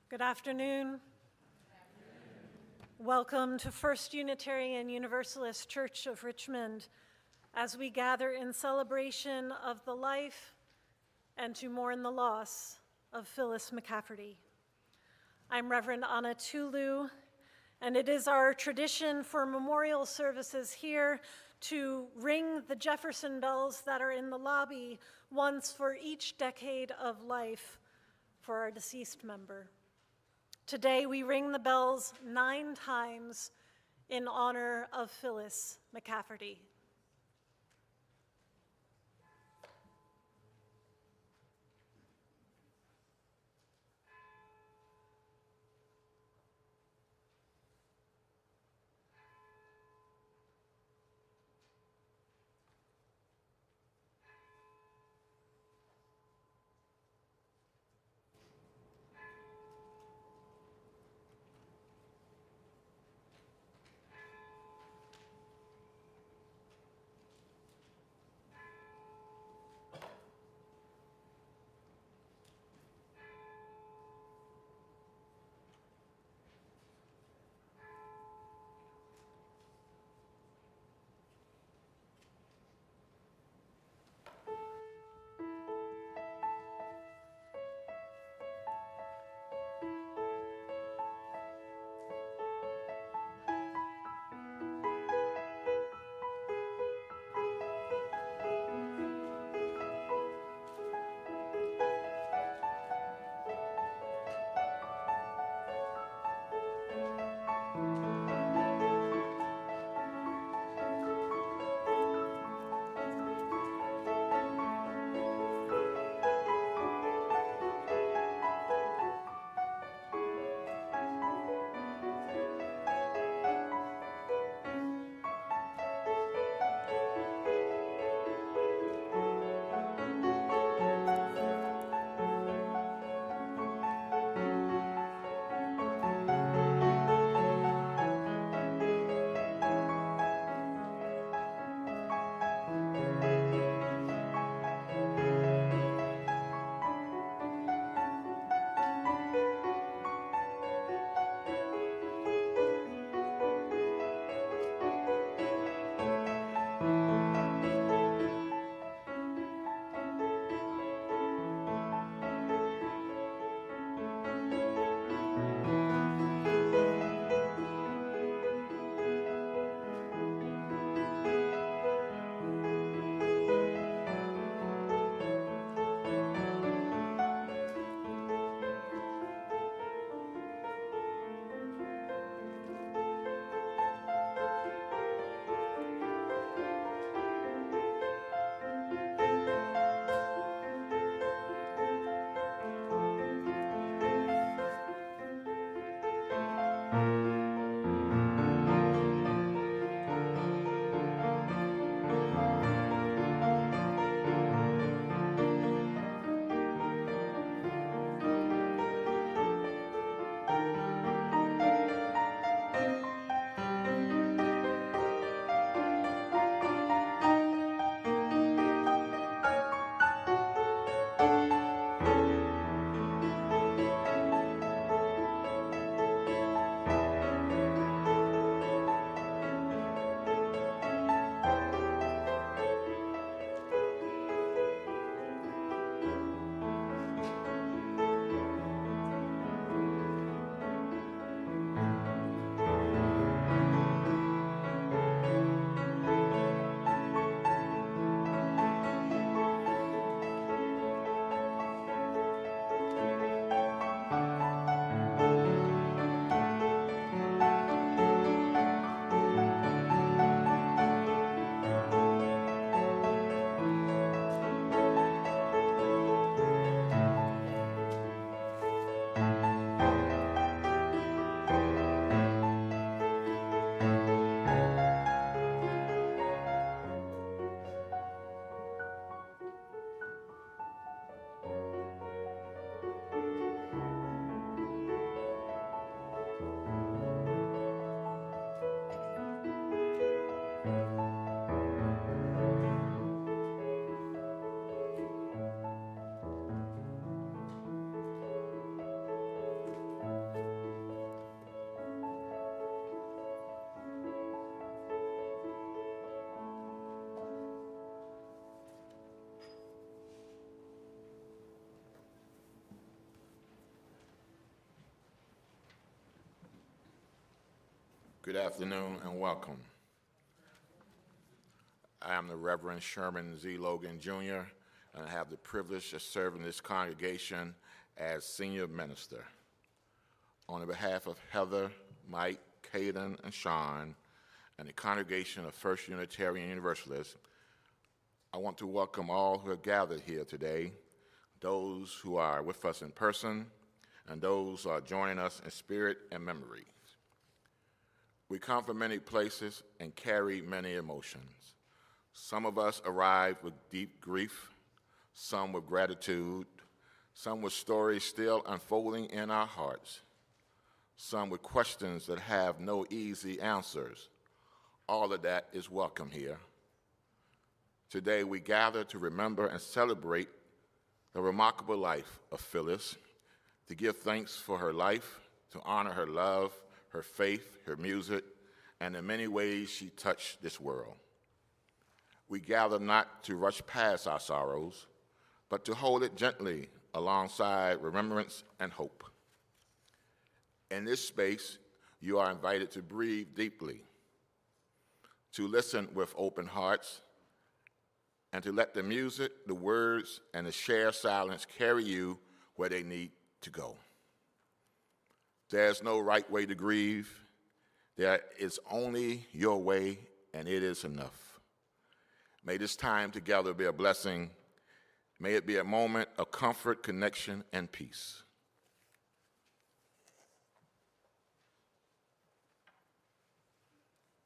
Good afternoon. Welcome to First Unitarian Universalist Church of Richmond as we gather in celebration of the life and to mourn the loss of Phyllis McCafferty. I'm Reverend Anna Tulu, and it is our tradition for memorial services here to ring the Jefferson bells that are in the lobby once for each decade of life for our deceased member. Today, we ring the bells 9 times in honor of Phyllis McCafferty. Good afternoon and welcome. I am the Reverend Sherman Z. Logan, Jr., and I have the privilege of serving this congregation as senior minister. On behalf of Heather, Mike, Caden, and Sean, and the congregation of First Unitarian Universalist, I want to welcome all who are gathered here today, those who are with us in person, and those who are joining us in spirit and memory. We come from many places and carry many emotions. Some of us arrive with deep grief, some with gratitude, some with stories still unfolding in our hearts, some with questions that have no easy answers. All of that is welcome here. Today we gather to remember and celebrate the remarkable life of Phyllis, to give thanks for her life, to honor her love, her faith, her music, and the many ways she touched this world. We gather not to rush past our sorrows, but to hold it gently alongside remembrance and hope. In this space, you are invited to breathe deeply, to listen with open hearts, and to let the music, the words, and the shared silence carry you where they need to go. There's no right way to grieve. There is only your way, and it is enough. May this time together be a blessing. May it be a moment of comfort, connection, and peace.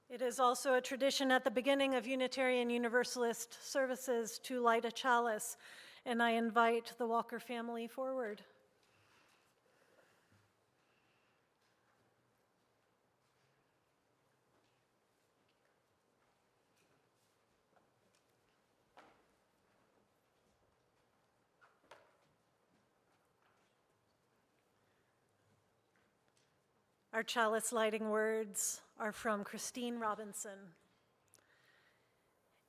It is also a tradition at the beginning of Unitarian Universalist services to light a chalice, and I invite the Walker family forward. Our chalice lighting words are from Christine Robinson.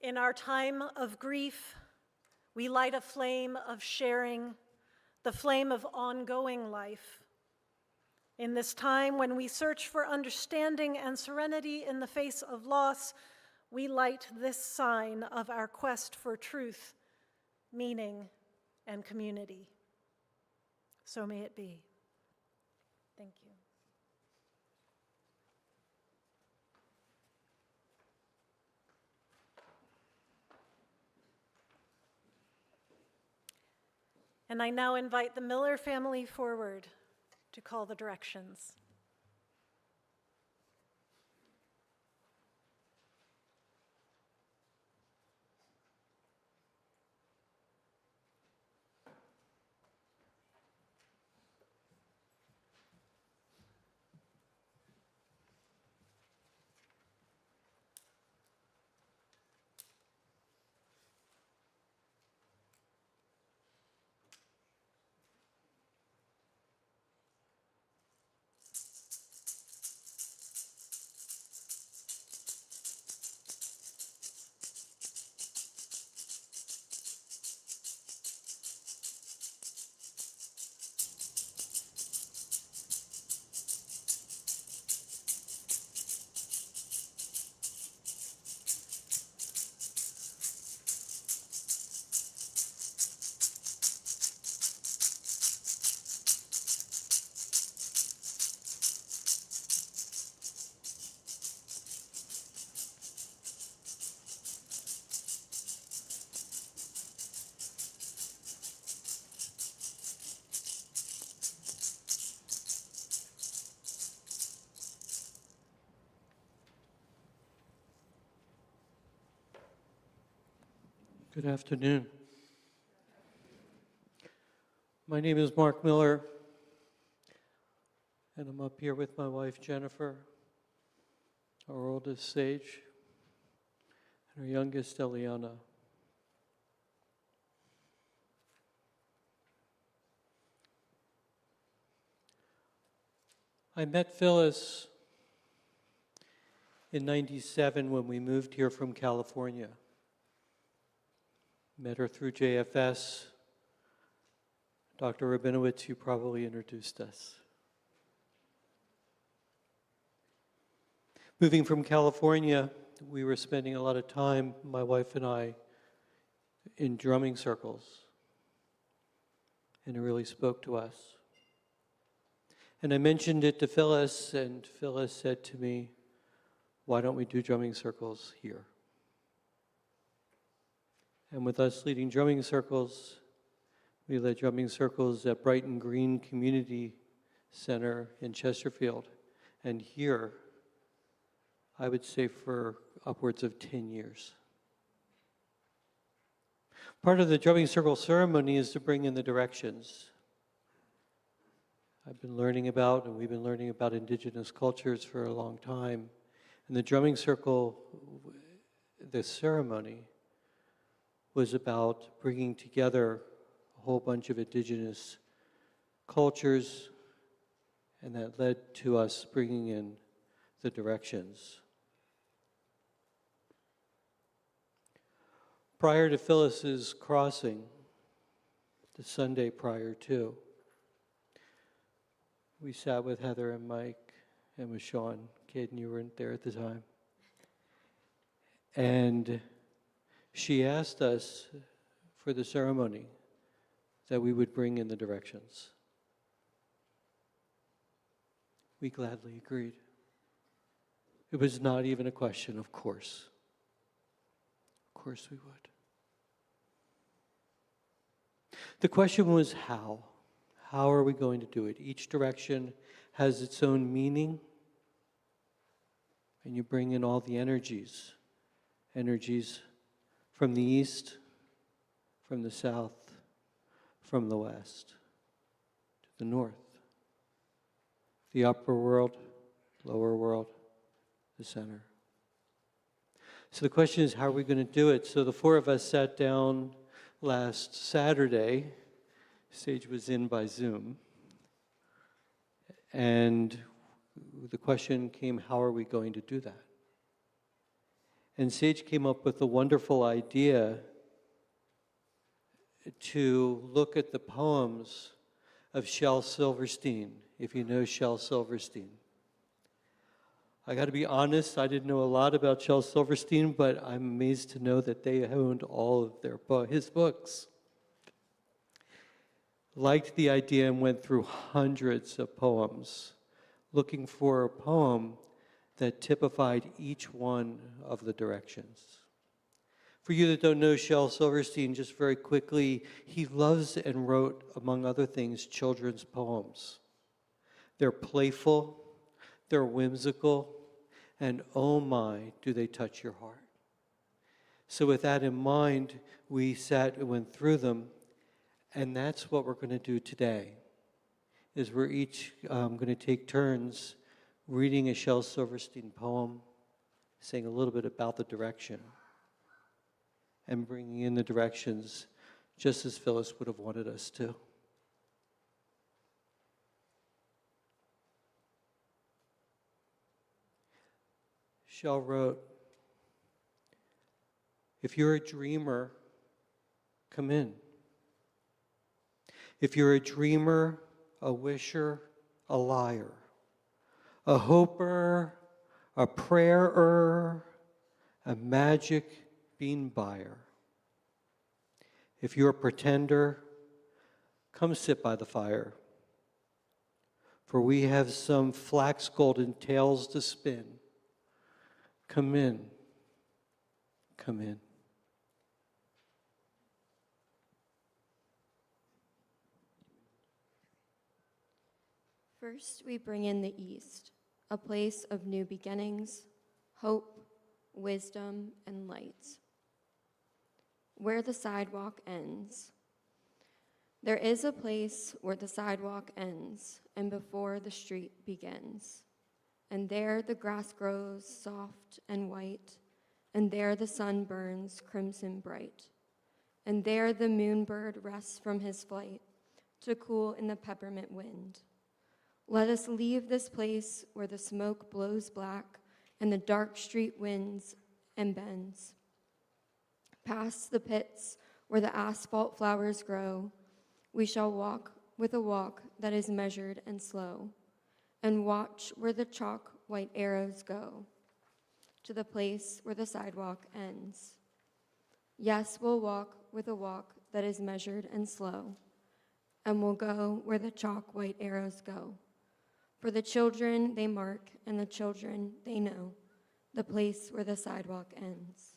In our time of grief, we light a flame of sharing, the flame of ongoing life. In this time when we search for understanding and serenity in the face of loss, we light this sign of our quest for truth, meaning, and community. So may it be. Thank you. And I now invite the Miller family forward to call the directions. Good afternoon. My name is Mark Miller, and I'm up here with my wife Jennifer, our oldest Sage, and our youngest Eliana. I met Phyllis in '97 when we moved here from California. Met her through JFS. Dr. Rabinowitz, you probably introduced us. Moving from California, we were spending a lot of time, my wife and I, in drumming circles. And it really spoke to us. And I mentioned it to Phyllis, and Phyllis said to me, why don't we do drumming circles here? And with us leading drumming circles, we led drumming circles at Brighton Green Community Center in Chesterfield. And here, I would say for upwards of 10 years. Part of the drumming circle ceremony is to bring in the directions. I've been learning about, and we've been learning about indigenous cultures for a long time. And the drumming circle, the ceremony, was about bringing together a whole bunch of indigenous cultures, and that led to us bringing in the directions. Prior to Phyllis's crossing, the Sunday prior to, we sat with Heather and Mike and with Sean. Caden, you weren't there at the time. And she asked us for the ceremony that we would bring in the directions. We gladly agreed. It was not even a question, of course. Of course we would. The question was how. How are we going to do it? Each direction has its own meaning, and you bring in all the energies from the east, from the south, from the west, to the north, the upper world, lower world, the center. So the question is, how are we going to do it? So the four of us sat down last Saturday. Sage was in by Zoom. And the question came, how are we going to do that? And Sage came up with a wonderful idea to look at the poems of Shel Silverstein, if you know Shel Silverstein. I got to be honest, I didn't know a lot about Shel Silverstein, but I'm amazed to know that they owned all of his books. Liked the idea and went through hundreds of poems, looking for a poem that typified each one of the directions. For you that don't know Shel Silverstein, just very quickly, he loves and wrote, among other things, children's poems. They're playful, they're whimsical, and oh my, do they touch your heart. So with that in mind, we sat and went through them, and that's what we're going to do today, is we're each going to take turns reading a Shel Silverstein poem, saying a little bit about the direction, and bringing in the directions just as Phyllis would have wanted us to. Shel wrote, if you're a dreamer, come in. If you're a dreamer, a wisher, a liar, a hoper, a prayerer, a magic bean buyer. If you're a pretender, come sit by the fire. For we have some flax golden tales to spin. Come in, come in. First, we bring in the East, a place of new beginnings, hope, wisdom, and light. Where the sidewalk ends. There is a place where the sidewalk ends and before the street begins. And there the grass grows soft and white, and there the sun burns crimson bright. And there the moonbird rests from his flight to cool in the peppermint wind. Let us leave this place where the smoke blows black and the dark street winds and bends. Past the pits where the asphalt flowers grow, we shall walk with a walk that is measured and slow, and watch where the chalk white arrows go, to the place where the sidewalk ends. Yes, we'll walk with a walk that is measured and slow, and we'll go where the chalk white arrows go. For the children they mark and the children they know, the place where the sidewalk ends.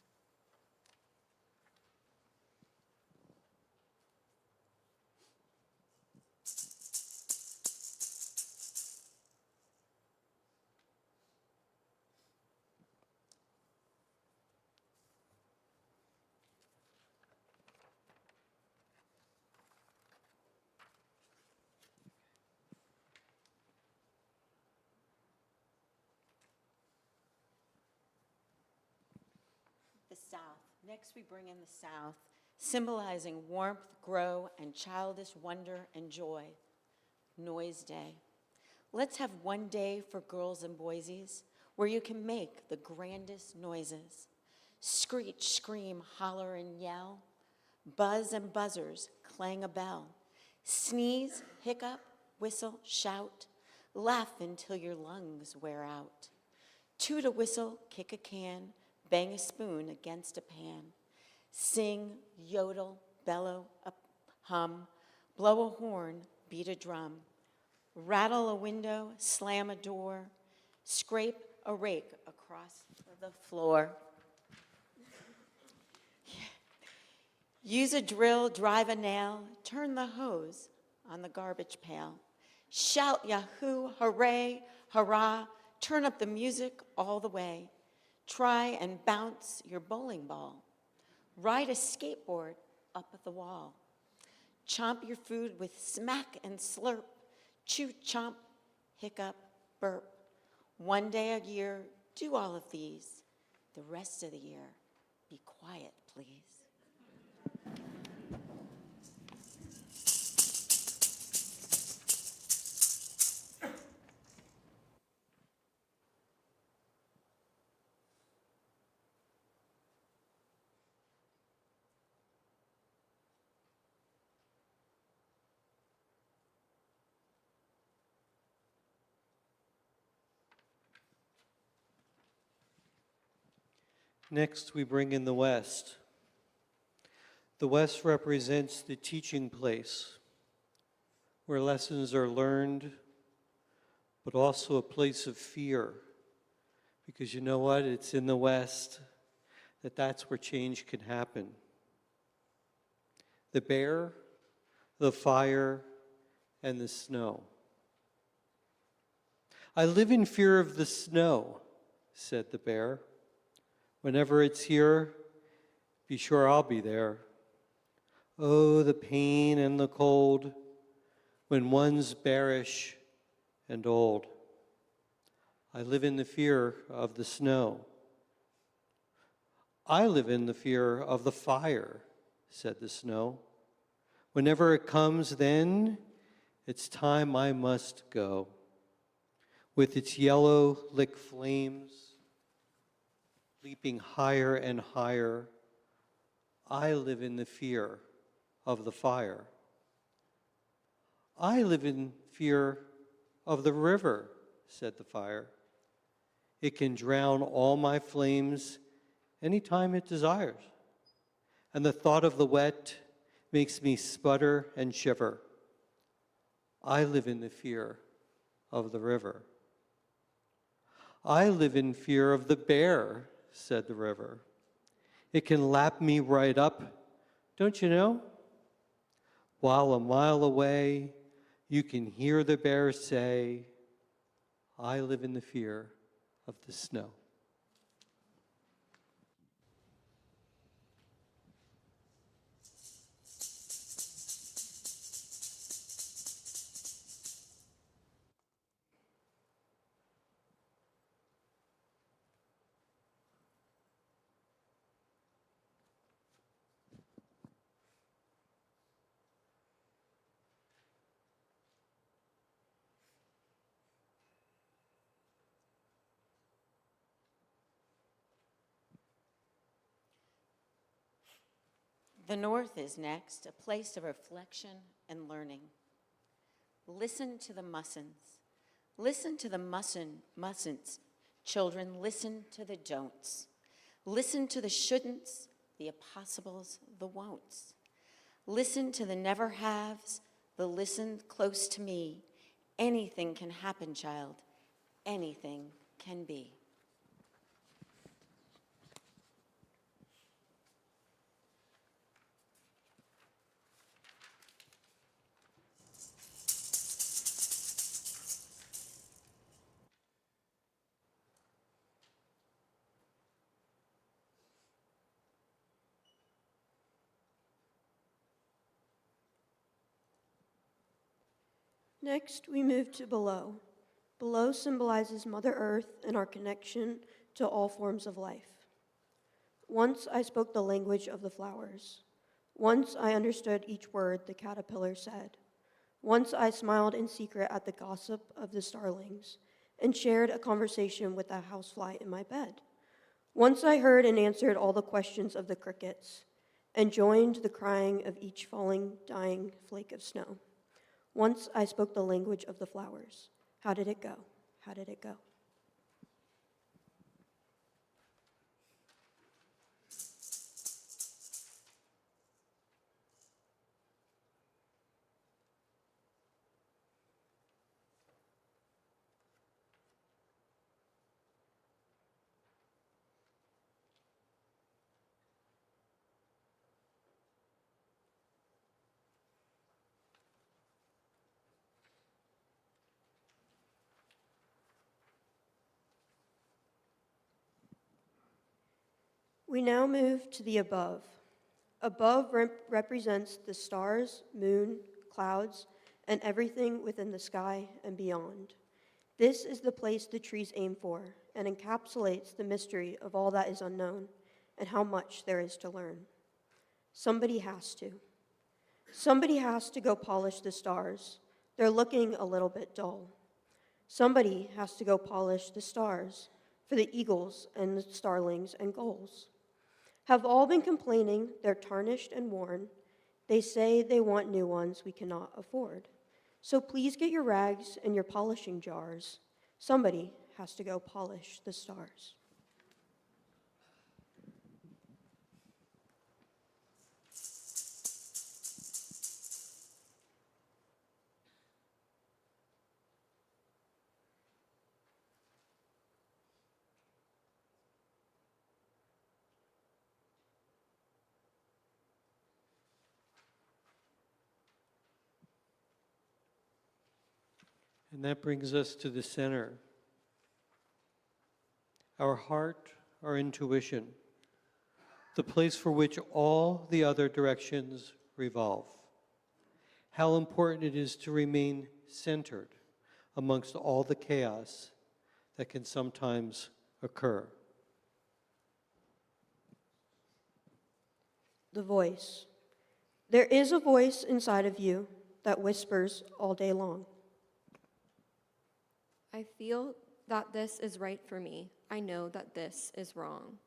The South. Next, we bring in the South, symbolizing warmth, grow, and childish wonder and joy. Noise Day. Let's have one day for girls and boysies where you can make the grandest noises. Screech, scream, holler, and yell. Buzz and buzzers, clang a bell. Sneeze, hiccup, whistle, shout. Laugh until your lungs wear out. Toot a whistle, kick a can, bang a spoon against a pan. Sing, yodel, bellow, hum, blow a horn, beat a drum. Rattle a window, slam a door, scrape a rake across the floor. Use a drill, drive a nail, turn the hose on the garbage pail. Shout yahoo, hooray, hurrah, turn up the music all the way. Try and bounce your bowling ball. Ride a skateboard up at the wall. Chomp your food with smack and slurp. Chew, chomp, hiccup, burp. One day a year, do all of these. The rest of the year, be quiet, please. Next, we bring in the West. The West represents the teaching place where lessons are learned, but also a place of fear. Because you know what? It's in the West that's where change can happen. The bear, the fire, and the snow. I live in fear of the snow, said the bear. Whenever it's here, be sure I'll be there. Oh, the pain and the cold when one's bearish and old. I live in the fear of the snow. I live in the fear of the fire, said the snow. Whenever it comes, then it's time I must go. With its yellow lick flames, leaping higher and higher, I live in the fear of the fire. I live in fear of the river, said the fire. It can drown all my flames anytime it desires. And the thought of the wet makes me sputter and shiver. I live in the fear of the river. I live in fear of the bear, said the river. It can lap me right up, don't you know? While a mile away, you can hear the bear say, I live in the fear of the snow. The North is next, a place of reflection and learning. Listen to the mustn'ts. Listen to the mustn'ts Children, listen to the don'ts. Listen to the shouldn'ts, the impossibles, the won'ts. Listen to the never haves, the listen close to me. Anything can happen, child. Anything can be. Next, we move to below. Below symbolizes Mother Earth and our connection to all forms of life. Once I spoke the language of the flowers. Once I understood each word the caterpillar said. Once I smiled in secret at the gossip of the starlings and shared a conversation with a housefly in my bed. Once I heard and answered all the questions of the crickets and joined the crying of each falling, dying flake of snow. Once I spoke the language of the flowers. How did it go? How did it go? We now move to the above. Above represents the stars, moon, clouds, and everything within the sky and beyond. This is the place the trees aim for and encapsulates the mystery of all that is unknown and how much there is to learn. Somebody has to. Somebody has to go polish the stars. They're looking a little bit dull. Somebody has to go polish the stars for the eagles and the starlings and gulls. Have all been complaining they're tarnished and worn. They say they want new ones we cannot afford. So please get your rags and your polishing jars. Somebody has to go polish the stars. And that brings us to the center. Our heart, our intuition, the place for which all the other directions revolve. How important it is to remain centered amongst all the chaos that can sometimes occur. The voice. There is a voice inside of you that whispers all day long. I feel that this is right for me. I know that this is wrong.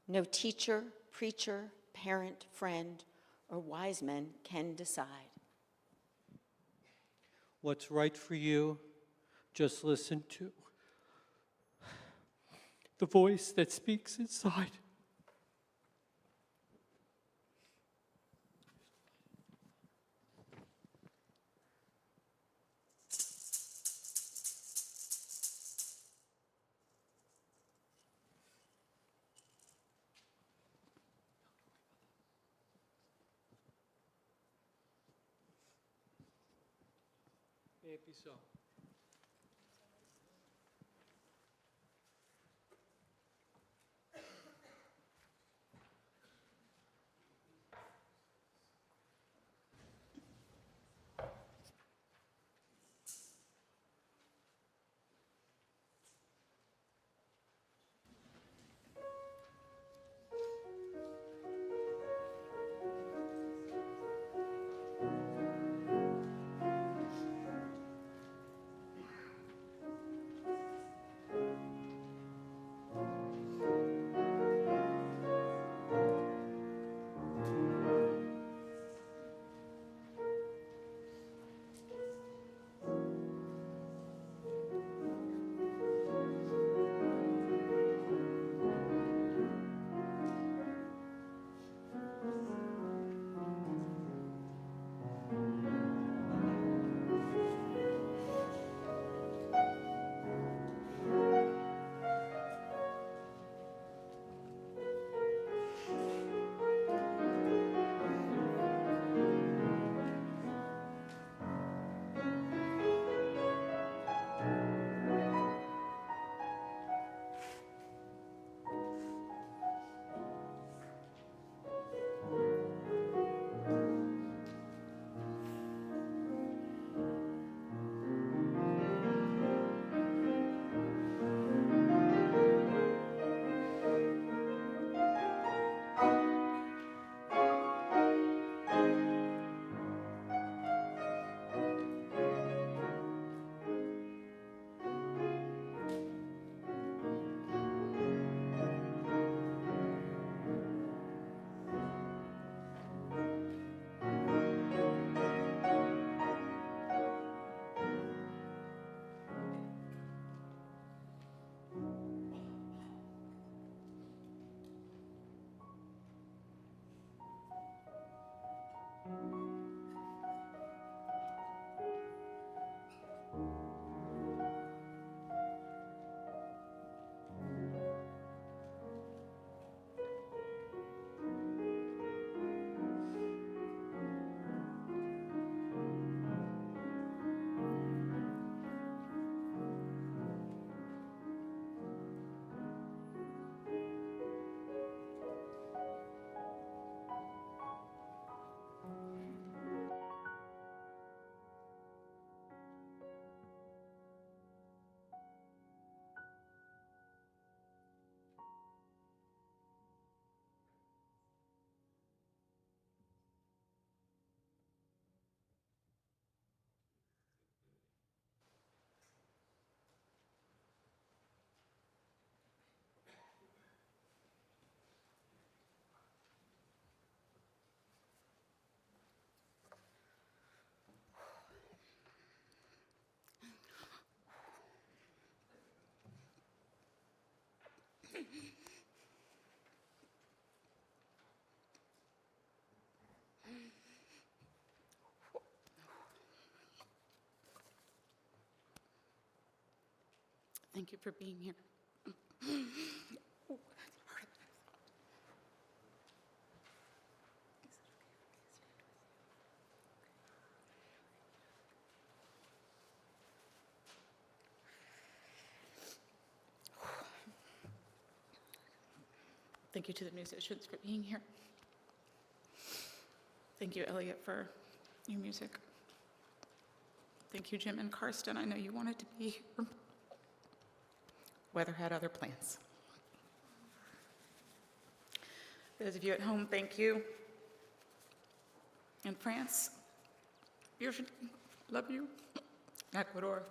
No teacher, preacher, parent, friend, or wise men can decide. What's right for you, just listen to the voice that speaks inside. May it be so. Thank you for being here. Thank you to the musicians for being here. Thank you, Elliot, for your music. Thank you, Jim and Karsten. I know you wanted to be here. Weather had other plans. Those of you at home, thank you. In France, Virginie, love you. Ecuador.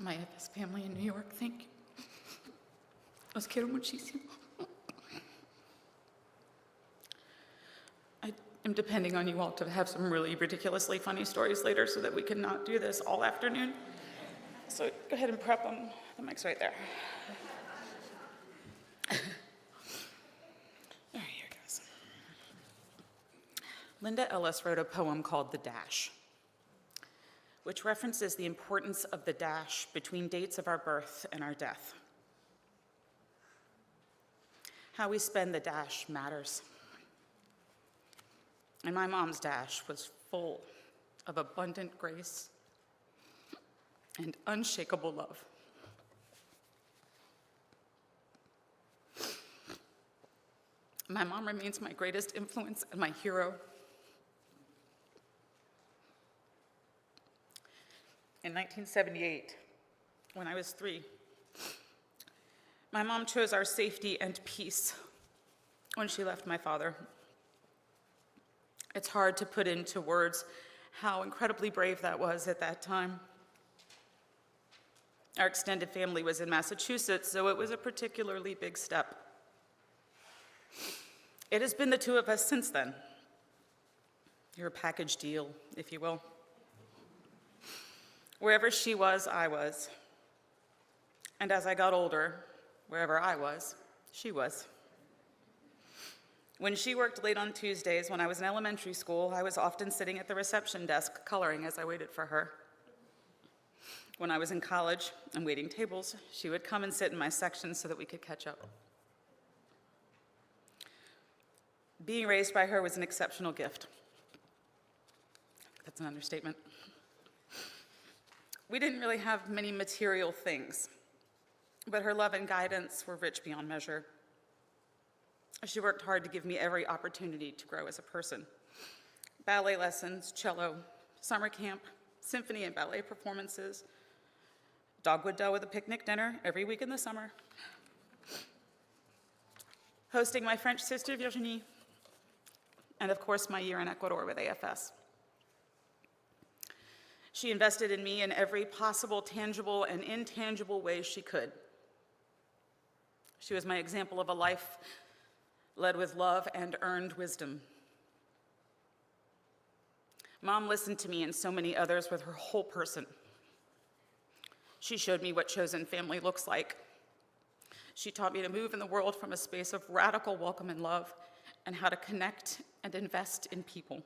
My FS family in New York, thank you. Los quiero muchísimo. I am depending on you all to have some really ridiculously funny stories later so that we can not do this all afternoon. So go ahead and prep them. The mic's right there. All right, here goes. Linda Ellis wrote a poem called The Dash, which references the importance of the dash between dates of our birth and our death. How we spend the dash matters. And my mom's dash was full of abundant grace and unshakable love. My mom remains my greatest influence and my hero. In 1978, when I was 3, my mom chose our safety and peace when she left my father. It's hard to put into words how incredibly brave that was at that time. Our extended family was in Massachusetts, so it was a particularly big step. It has been the two of us since then. Your package deal, if you will. Wherever she was, I was. And as I got older, wherever I was, she was. When she worked late on Tuesdays when I was in elementary school, I was often sitting at the reception desk coloring as I waited for her. When I was in college and waiting tables, she would come and sit in my section so that we could catch up. Being raised by her was an exceptional gift. That's an understatement. We didn't really have many material things, but her love and guidance were rich beyond measure. She worked hard to give me every opportunity to grow as a person. Ballet lessons, cello, summer camp, symphony and ballet performances, dogwood dough with a picnic dinner every week in the summer, hosting my French sister Virginie, and of course my year in Ecuador with AFS. She invested in me in every possible tangible and intangible way she could. She was my example of a life led with love and earned wisdom. Mom listened to me and so many others with her whole person. She showed me what chosen family looks like. She taught me to move in the world from a space of radical welcome and love, and how to connect and invest in people.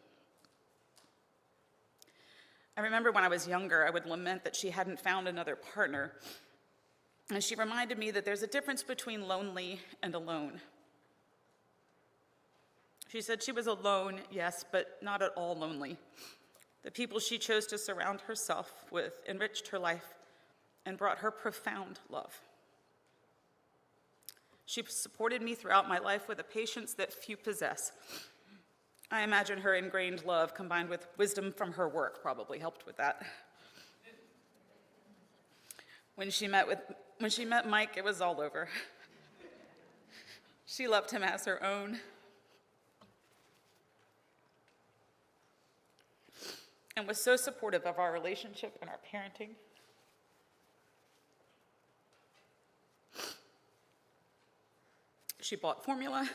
I remember when I was younger, I would lament that she hadn't found another partner. And she reminded me that there's a difference between lonely and alone. She said she was alone, yes, but not at all lonely. The people she chose to surround herself with enriched her life and brought her profound love. She supported me throughout my life with a patience that few possess. I imagine her ingrained love combined with wisdom from her work probably helped with that. When she met Mike, it was all over. She loved him as her own. And was so supportive of our relationship and our parenting. She bought formula,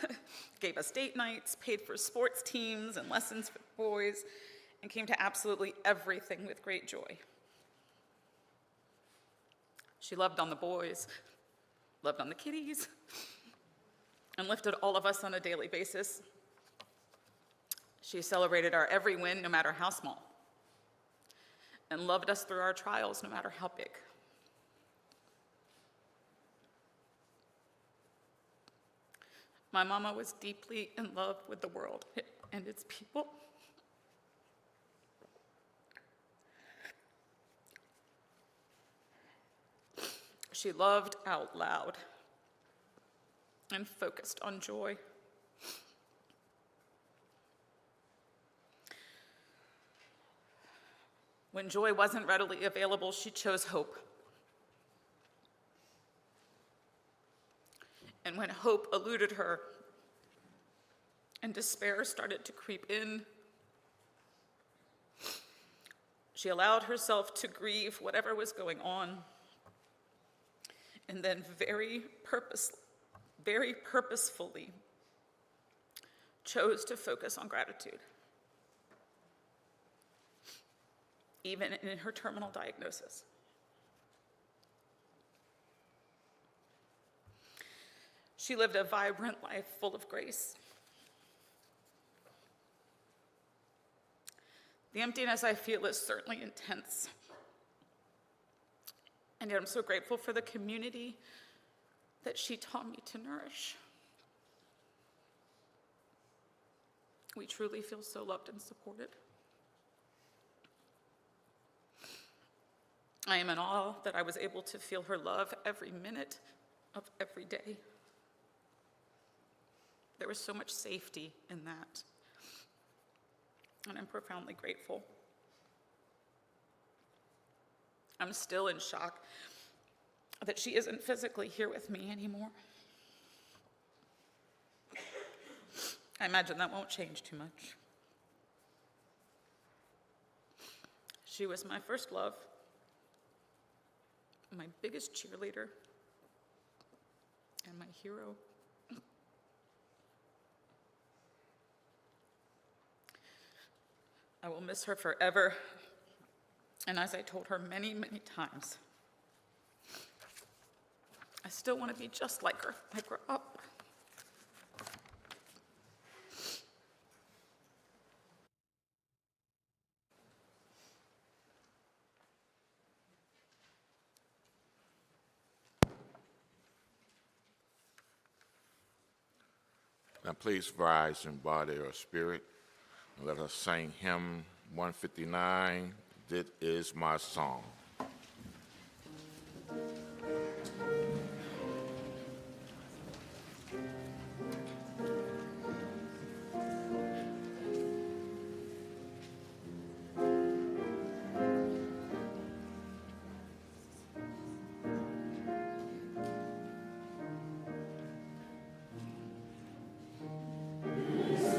gave us date nights, paid for sports teams and lessons for boys, and came to absolutely everything with great joy. She loved on the boys, loved on the kitties, and lifted all of us on a daily basis. She celebrated our every win, no matter how small, and loved us through our trials, no matter how big. My mama was deeply in love with the world and its people. She loved out loud and focused on joy. When joy wasn't readily available, she chose hope. And when hope eluded her and despair started to creep in, she allowed herself to grieve whatever was going on, and then very purposefully chose to focus on gratitude, even in her terminal diagnosis. She lived a vibrant life full of grace. The emptiness I feel is certainly intense. And yet I'm so grateful for the community that she taught me to nourish. We truly feel so loved and supported. I am in awe that I was able to feel her love every minute of every day. There was so much safety in that, and I'm profoundly grateful. I'm still in shock that she isn't physically here with me anymore. I imagine that won't change too much. She was my first love, my biggest cheerleader, and my hero. I will miss her forever, and as I told her many, many times, I still want to be just like her when I grow up. Now please rise in body or spirit, and let us sing hymn 159, "This Is My Song." This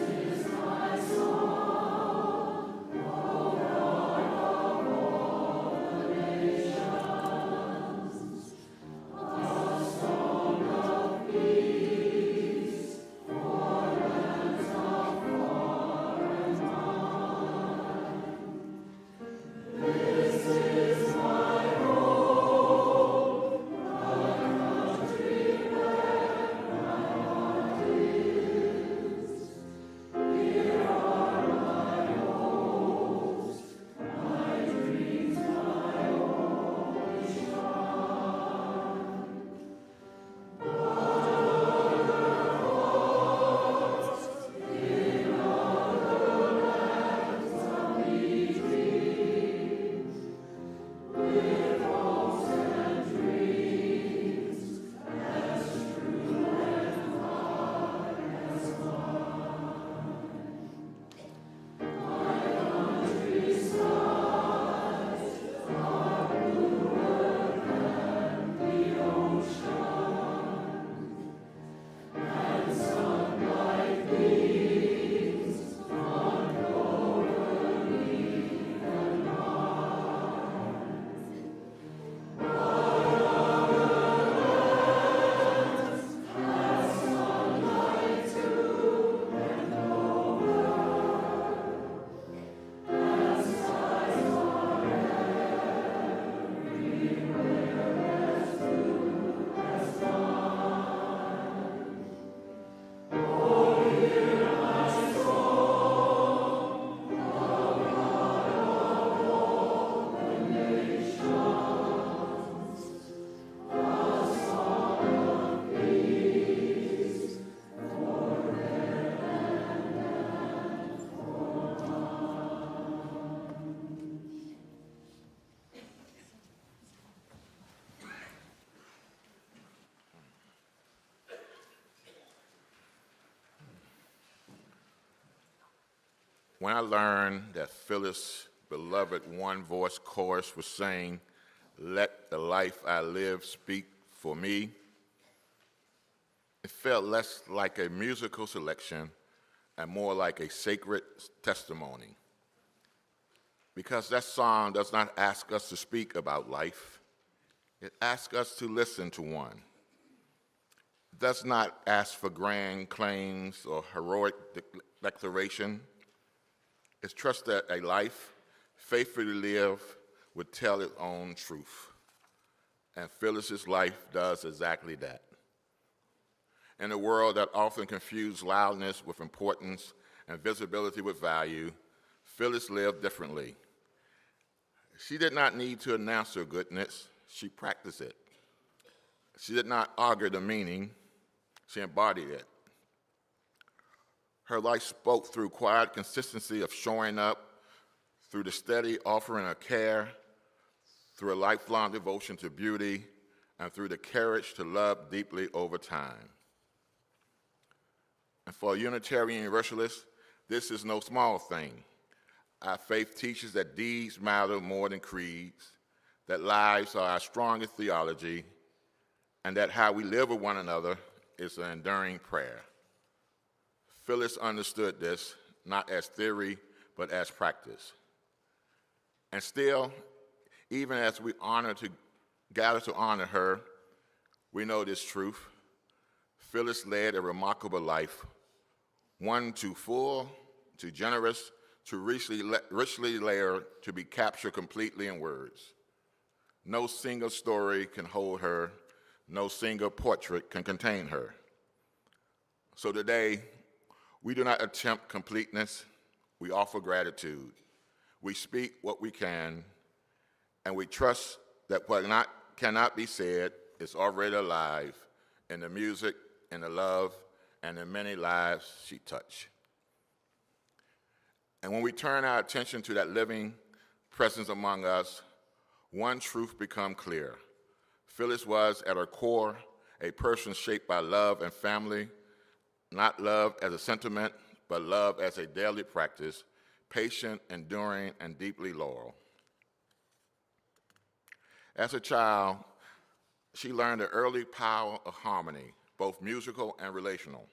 When I learned that Phyllis' beloved one-voice chorus was saying, "Let the life I live speak for me," it felt less like a musical selection and more like a sacred testimony. Because that song does not ask us to speak about life. It asks us to listen to one. It does not ask for grand claims or heroic declaration. It's trust that a life faithfully lived would tell its own truth. And Phyllis's life does exactly that. In a world that often confuses loudness with importance and visibility with value, Phyllis lived differently. She did not need to announce her goodness, she practiced it. She did not argue the meaning, she embodied it. Her life spoke through quiet consistency of showing up, through the steady offering of care, through a lifelong devotion to beauty, and through the courage to love deeply over time. And for a Unitarian Universalist, this is no small thing. Our faith teaches that deeds matter more than creeds, that lives are our strongest theology, and that how we live with one another is an enduring prayer. Phyllis understood this, not as theory, but as practice. And still, even as we gather to honor her, we know this truth. Phyllis led a remarkable life, one too full, too generous, too richly layered to be captured completely in words. No single story can hold her. No single portrait can contain her. So today, we do not attempt completeness. We offer gratitude. We speak what we can, and we trust that what cannot be said is already alive in the music, in the love, and in many lives she touched. And when we turn our attention to that living presence among us, one truth becomes clear. Phyllis was, at her core, a person shaped by love and family, not love as a sentiment, but love as a daily practice, patient, enduring, and deeply loyal. As a child, she learned the early power of harmony, both musical and relational.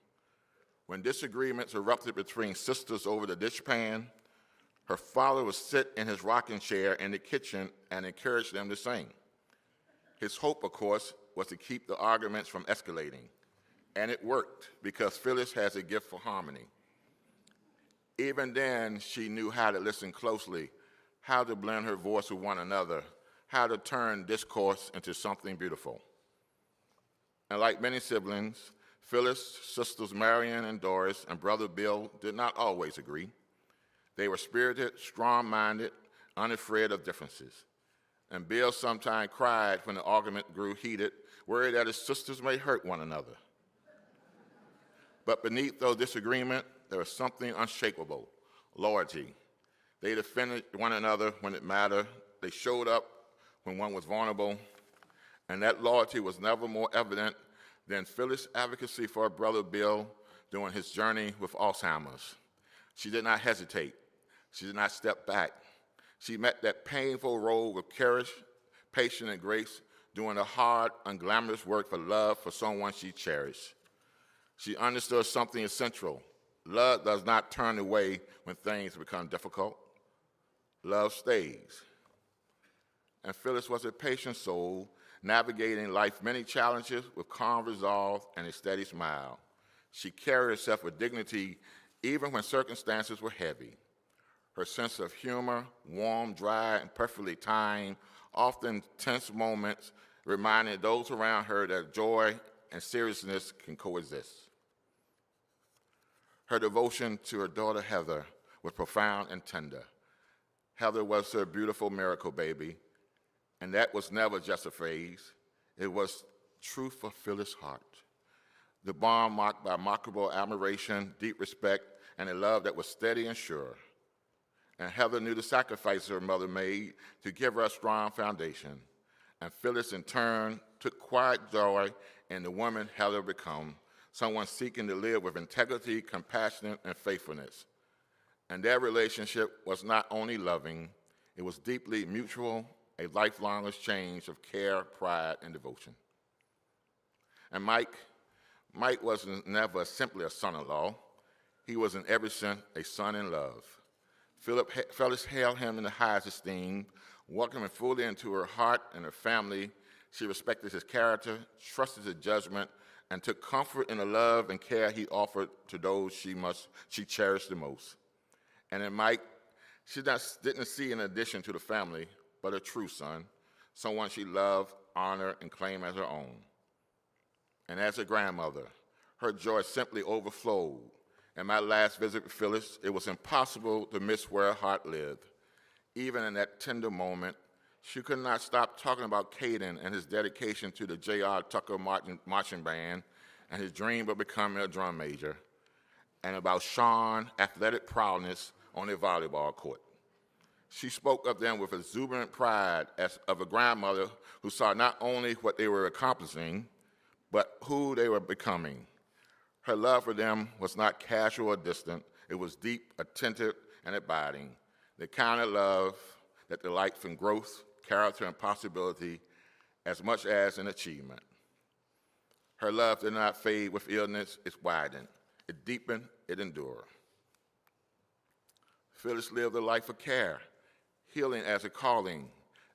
When disagreements erupted between sisters over the dishpan, her father would sit in his rocking chair in the kitchen and encourage them to sing. His hope, of course, was to keep the arguments from escalating. And it worked, because Phyllis has a gift for harmony. Even then, she knew how to listen closely, how to blend her voice with one another, how to turn discourse into something beautiful. And like many siblings, Phyllis, sisters Marion and Doris, and brother Bill did not always agree. They were spirited, strong-minded, unafraid of differences. And Bill sometimes cried when the argument grew heated, worried that his sisters may hurt one another. But beneath those disagreements, there was something unshakable: loyalty. They defended one another when it mattered. They showed up when one was vulnerable. And that loyalty was never more evident than Phyllis' advocacy for her brother Bill during his journey with Alzheimer's. She did not hesitate. She did not step back. She met that painful role with courage, patience, and grace, doing the hard, unglamorous work for love for someone she cherished. She understood something essential. Love does not turn away when things become difficult. Love stays. And Phyllis was a patient soul, navigating life's many challenges with calm resolve and a steady smile. She carried herself with dignity even when circumstances were heavy. Her sense of humor, warm, dry, and perfectly timed, often tense moments, reminded those around her that joy and seriousness can coexist. Her devotion to her daughter Heather was profound and tender. Heather was her beautiful miracle baby, and that was never just a phrase. It was truth for Phyllis' heart. The bond marked by remarkable admiration, deep respect, and a love that was steady and sure. And Heather knew the sacrifices her mother made to give her a strong foundation. And Phyllis, in turn, took quiet joy in the woman Heather become, someone seeking to live with integrity, compassion, and faithfulness. And their relationship was not only loving, it was deeply mutual, a lifelong exchange of care, pride, and devotion. And Mike was never simply a son-in-law. He was in every sense a son in love. Phyllis held him in the highest esteem, welcomed him fully into her heart and her family. She respected his character, trusted his judgment, and took comfort in the love and care he offered to those she cherished the most. And in Mike, she didn't see an addition to the family, but a true son, someone she loved, honored, and claimed as her own. And as a grandmother, her joy simply overflowed. In my last visit with Phyllis, it was impossible to miss where her heart lived. Even in that tender moment, she could not stop talking about Caden and his dedication to the J.R. Tucker Marching Band and his dream of becoming a drum major, and about Sean's athletic prowess on the volleyball court. She spoke of them with exuberant pride as of a grandmother who saw not only what they were accomplishing, but who they were becoming. Her love for them was not casual or distant. It was deep, attentive, and abiding, the kind of love that delights in growth, character, and possibility as much as in achievement. Her love did not fade with illness, it widened. It deepened, it endured. Phyllis lived a life of care, healing as a calling,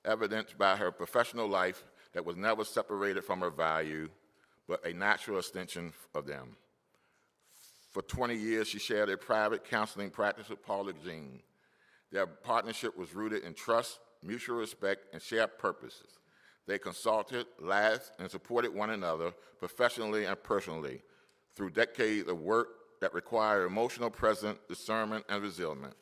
evidenced by her professional life that was never separated from her value, but a natural extension of them. For 20 years, she shared a private counseling practice with Paula Jean. Their partnership was rooted in trust, mutual respect, and shared purposes. They consulted, laughed, and supported one another professionally and personally through decades of work that required emotional presence, discernment, and resilience.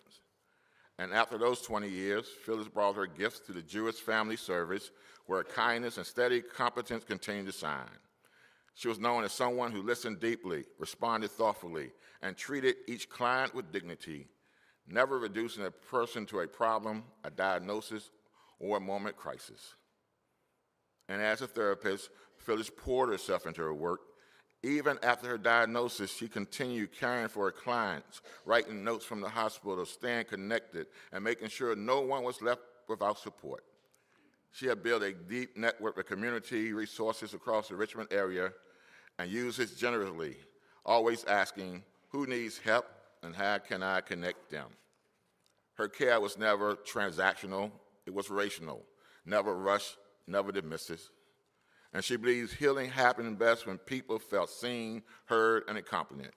And after those 20 years, Phyllis brought her gifts to the Jewish Family Service, where kindness and steady competence continued to shine. She was known as someone who listened deeply, responded thoughtfully, and treated each client with dignity, never reducing a person to a problem, a diagnosis, or a moment crisis. And as a therapist, Phyllis poured herself into her work. Even after her diagnosis, she continued caring for her clients, writing notes from the hospital, staying connected, and making sure no one was left without support. She had built a deep network of community resources across the Richmond area and used it generously, always asking, who needs help and how can I connect them? Her care was never transactional, it was relational, never rushed, never dismissive. And she believes healing happened best when people felt seen, heard, and accompanied.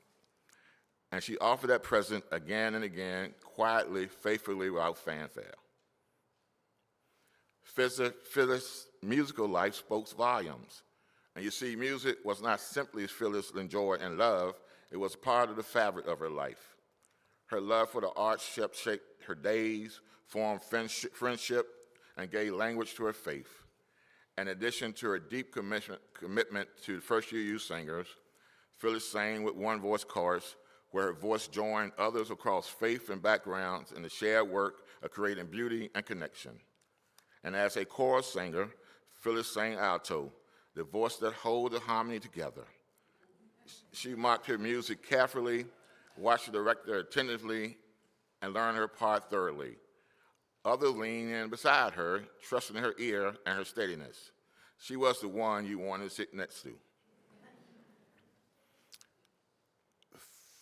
And she offered that presence again and again, quietly, faithfully, without fanfare. Phyllis' musical life spoke volumes. And you see, music was not simply Phyllis' joy and love, it was part of the fabric of her life. Her love for the arts shaped her days, formed friendship, and gave language to her faith. In addition to her deep commitment to First Year Youth Singers, Phyllis sang with one voice chorus, where her voice joined others across faith and backgrounds in the shared work of creating beauty and connection. And as a chorus singer, Phyllis sang alto, the voice that holds the harmony together. She marked her music carefully, watched the director attentively, and learned her part thoroughly. Others leaned in beside her, trusting her ear and her steadiness. She was the one you wanted to sit next to.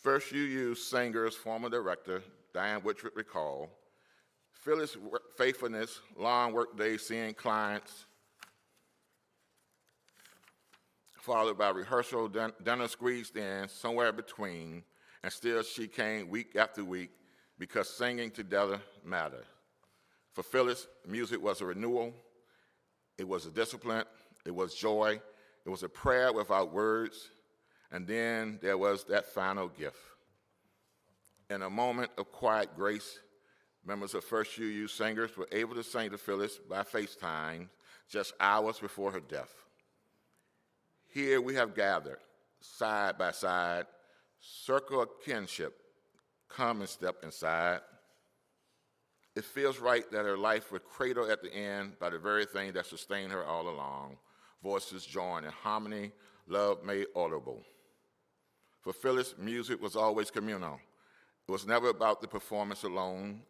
First UU Singers former director, Diane Whitford, recalled, Phyllis' faithfulness, long work days seeing clients, followed by rehearsal, dinner squeezed in, somewhere between, and still she came week after week because singing together mattered. For Phyllis, music was a renewal, it was a discipline, it was joy, it was a prayer without words, and then there was that final gift. In a moment of quiet grace, members of First UU Singers were able to sing to Phyllis by FaceTime just hours before her death. Here we have gathered, side by side, circle of kinship, come and step inside. It feels right that her life was cradled at the end by the very thing that sustained her all along. Voices joined in harmony, love made audible. For Phyllis, music was always communal. It was never about the performance alone.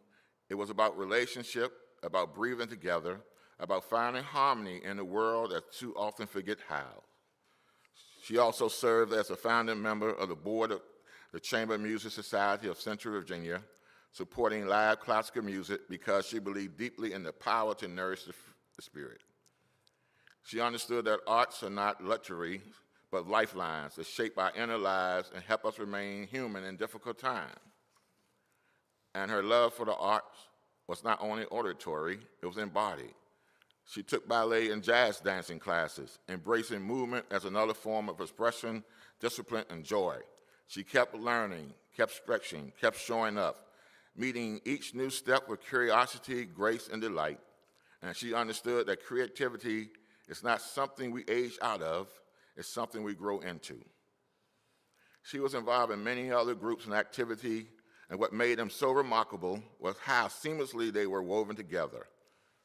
It was about relationship, about breathing together, about finding harmony in a world that too often forget how. She also served as a founding member of the board of the Chamber Music Society of Central Virginia, supporting live classical music because she believed deeply in the power to nourish the spirit. She understood that arts are not luxury, but lifelines that shape our inner lives and help us remain human in difficult times. And her love for the arts was not only auditory, it was embodied. She took ballet and jazz dancing classes, embracing movement as another form of expression, discipline, and joy. She kept learning, kept stretching, kept showing up, meeting each new step with curiosity, grace, and delight. And she understood that creativity is not something we age out of, it's something we grow into. She was involved in many other groups and activity, and what made them so remarkable was how seamlessly they were woven together.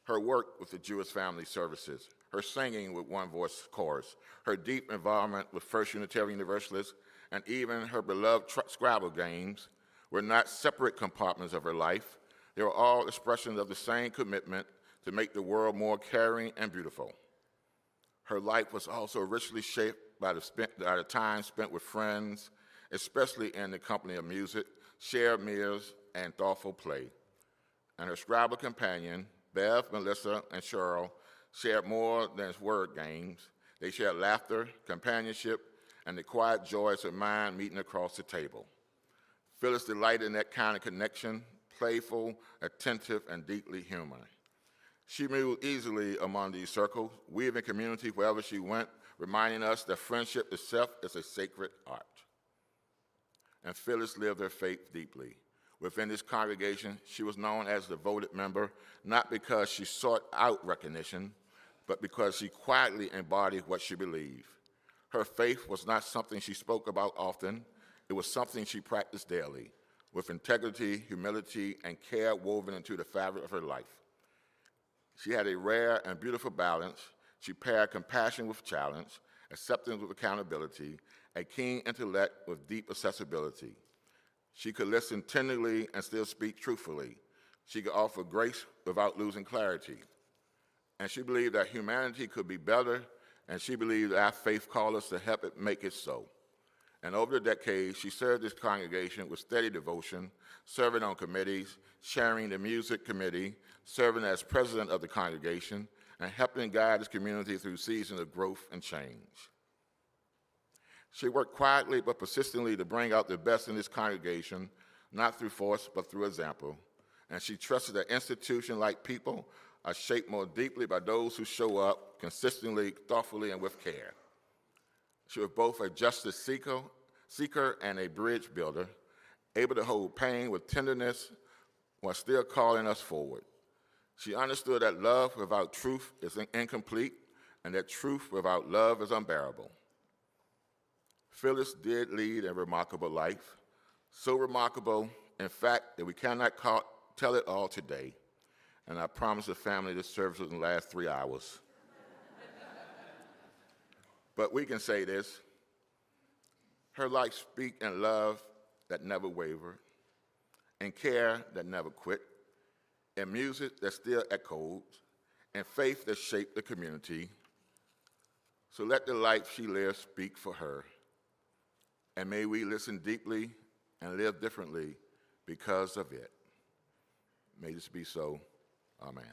Her work with the Jewish Family Services, her singing with One Voice Chorus, her deep involvement with First Unitarian Universalist, and even her beloved Scrabble games were not separate compartments of her life. They were all expressions of the same commitment to make the world more caring and beautiful. Her life was also richly shaped by the time spent with friends, especially in the company of music, shared meals, and thoughtful play. And her Scrabble companion, Bev, Melissa, and Cheryl shared more than word games. They shared laughter, companionship, and the quiet joys of mind meeting across the table. Phyllis delighted in that kind of connection, playful, attentive, and deeply human. She moved easily among these circles, weaving community wherever she went, reminding us that friendship itself is a sacred art. And Phyllis lived her faith deeply. Within this congregation, she was known as a devoted member, not because she sought out recognition, but because she quietly embodied what she believed. Her faith was not something she spoke about often, it was something she practiced daily, with integrity, humility, and care woven into the fabric of her life. She had a rare and beautiful balance. She paired compassion with challenge, acceptance with accountability, a keen intellect with deep accessibility. She could listen tenderly and still speak truthfully. She could offer grace without losing clarity. And she believed that humanity could be better, and she believed that our faith called us to help it make it so. And over the decades, she served this congregation with steady devotion, serving on committees, chairing the music committee, serving as president of the congregation, and helping guide this community through seasons of growth and change. She worked quietly but persistently to bring out the best in this congregation, not through force, but through example. And she trusted that institutions like people are shaped more deeply by those who show up consistently, thoughtfully, and with care. She was both a justice seeker and a bridge builder, able to hold pain with tenderness while still calling us forward. She understood that love without truth is incomplete, and that truth without love is unbearable. Phyllis did lead a remarkable life, so remarkable, in fact, that we cannot tell it all today. And I promise the family this service will last 3 hours. But we can say this: her life speaks in love that never wavered, in care that never quit, in music that still echoes, in faith that shaped the community. So let the life she lived speak for her. And may we listen deeply and live differently because of it. May this be so. Amen.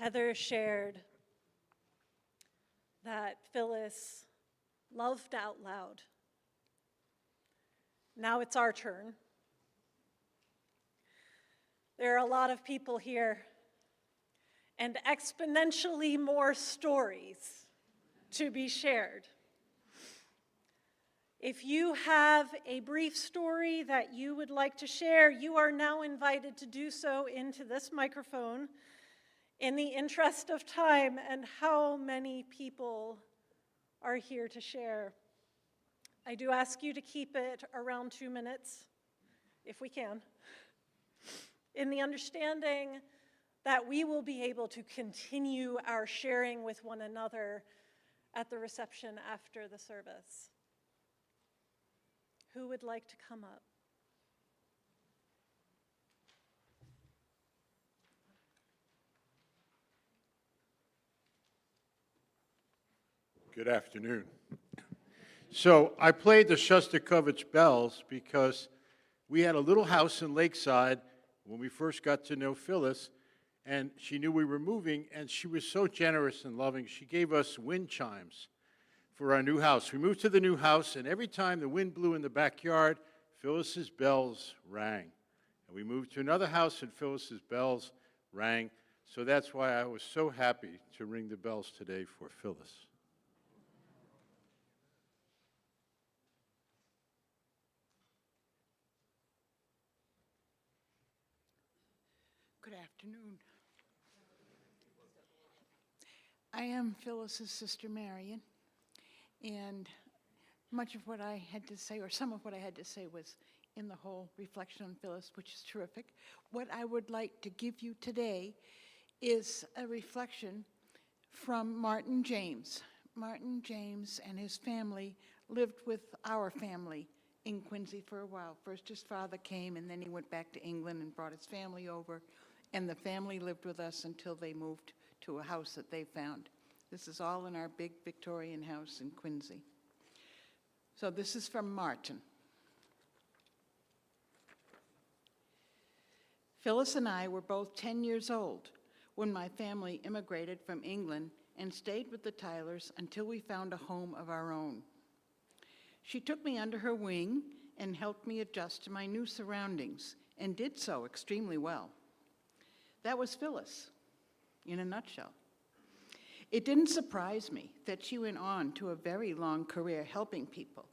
Heather shared that Phyllis loved out loud. Now it's our turn. There are a lot of people here and exponentially more stories to be shared. If you have a brief story that you would like to share, you are now invited to do so into this microphone in the interest of time and how many people are here to share. I do ask you to keep it around 2 minutes, if we can, in the understanding that we will be able to continue our sharing with one another at the reception after the service. Who would like to come up? Good afternoon. So I played the Shostakovich bells because we had a little house in Lakeside when we first got to know Phyllis, and she knew we were moving, and she was so generous and loving. She gave us wind chimes for our new house. We moved to the new house, and every time the wind blew in the backyard, Phyllis's bells rang. And we moved to another house, and Phyllis's bells rang. So that's why I was so happy to ring the bells today for Phyllis. Good afternoon. I am Phyllis's sister Marion, and much of what I had to say, or some of what I had to say, was in the whole reflection on Phyllis, which is terrific. What I would like to give you today is a reflection from Martin James. Martin James and his family lived with our family in Quincy for a while. First his father came, and then he went back to England and brought his family over. And the family lived with us until they moved to a house that they found. This is all in our big Victorian house in Quincy. So this is from Martin. Phyllis and I were both 10 years old when my family immigrated from England and stayed with the Tylers until we found a home of our own. She took me under her wing and helped me adjust to my new surroundings, and did so extremely well. That was Phyllis, in a nutshell. It didn't surprise me that she went on to a very long career helping people.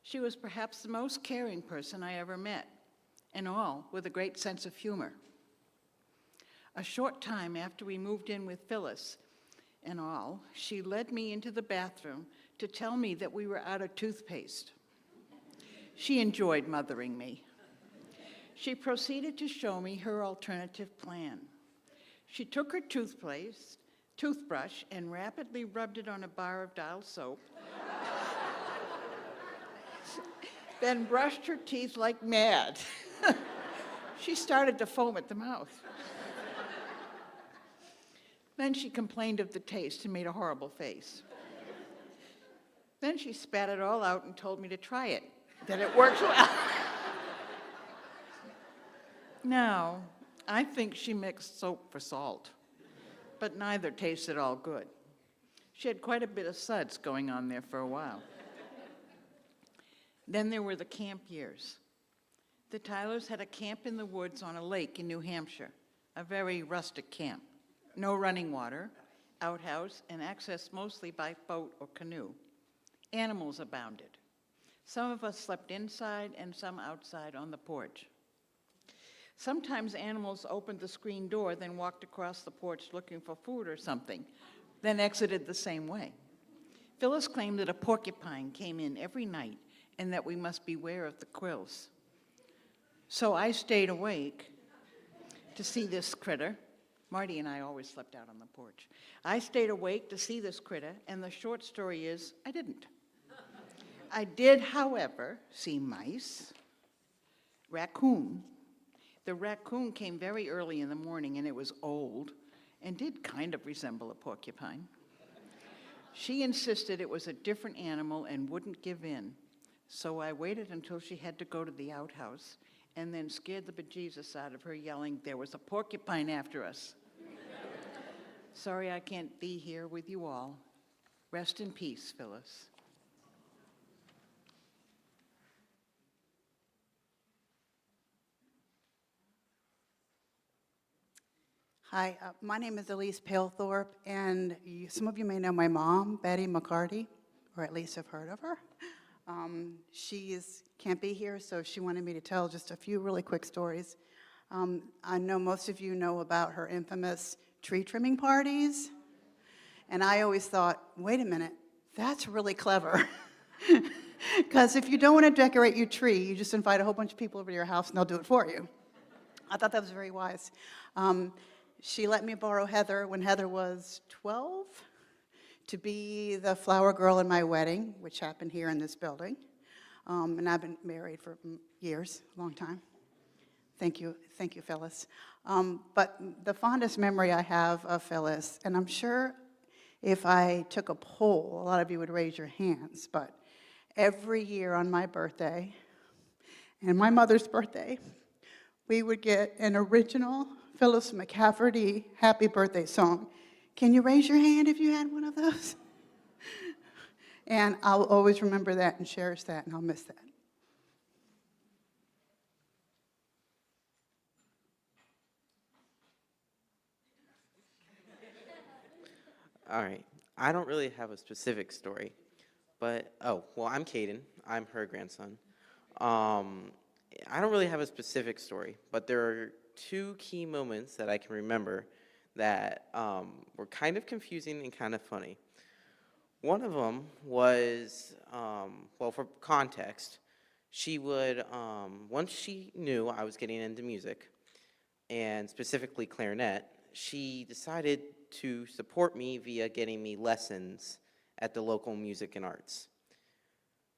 She was perhaps the most caring person I ever met, and all with a great sense of humor. A short time after we moved in with Phyllis and all, she led me into the bathroom to tell me that we were out of toothpaste. She enjoyed mothering me. She proceeded to show me her alternative plan. She took her toothbrush, and rapidly rubbed it on a bar of dial soap, then brushed her teeth like mad. She started to foam at the mouth. Then she complained of the taste and made a horrible face. Then she spat it all out and told me to try it, that it works well. Now, I think she mixed soap for salt, but neither tasted all good. She had quite a bit of suds going on there for a while. Then there were the camp years. The Tylers had a camp in the woods on a lake in New Hampshire, a very rustic camp. No running water, outhouse, and access mostly by boat or canoe. Animals abounded. Some of us slept inside and some outside on the porch. Sometimes animals opened the screen door, then walked across the porch looking for food or something, then exited the same way. Phyllis claimed that a porcupine came in every night and that we must beware of the quills. So I stayed awake to see this critter. Marty and I always slept out on the porch. I stayed awake to see this critter, and the short story is, I didn't. I did, however, see mice, raccoon. The raccoon came very early in the morning, and it was old and did kind of resemble a porcupine. She insisted it was a different animal and wouldn't give in. So I waited until she had to go to the outhouse and then scared the bejesus out of her, yelling, "There was a porcupine after us." Sorry I can't be here with you all. Rest in peace, Phyllis. Hi, my name is Elise Palethorpe, and some of you may know my mom, Betty McCarty, or at least have heard of her. Can't be here, so she wanted me to tell just a few really quick stories. I know most of you know about her infamous tree trimming parties, and I always thought, wait a minute, that's really clever. Because if you don't want to decorate your tree, you just invite a whole bunch of people over to your house and they'll do it for you. I thought that was very wise. She let me borrow Heather when Heather was 12 to be the flower girl in my wedding, which happened here in this building. And I've been married for years, a long time. Thank you, Phyllis. But the fondest memory I have of Phyllis, and I'm sure if I took a poll, a lot of you would raise your hands, but every year on my birthday and my mother's birthday, we would get an original Phyllis McCafferty happy birthday song. Can you raise your hand if you had one of those? And I'll always remember that and cherish that, and I'll miss that. All right. I don't really have a specific story, but, I'm Caden. I'm her grandson. I don't really have a specific story, but there are two key moments that I can remember that were kind of confusing and kind of funny. One of them was, for context, she would, once she knew I was getting into music, and specifically clarinet, she decided to support me via getting me lessons at the local music and arts.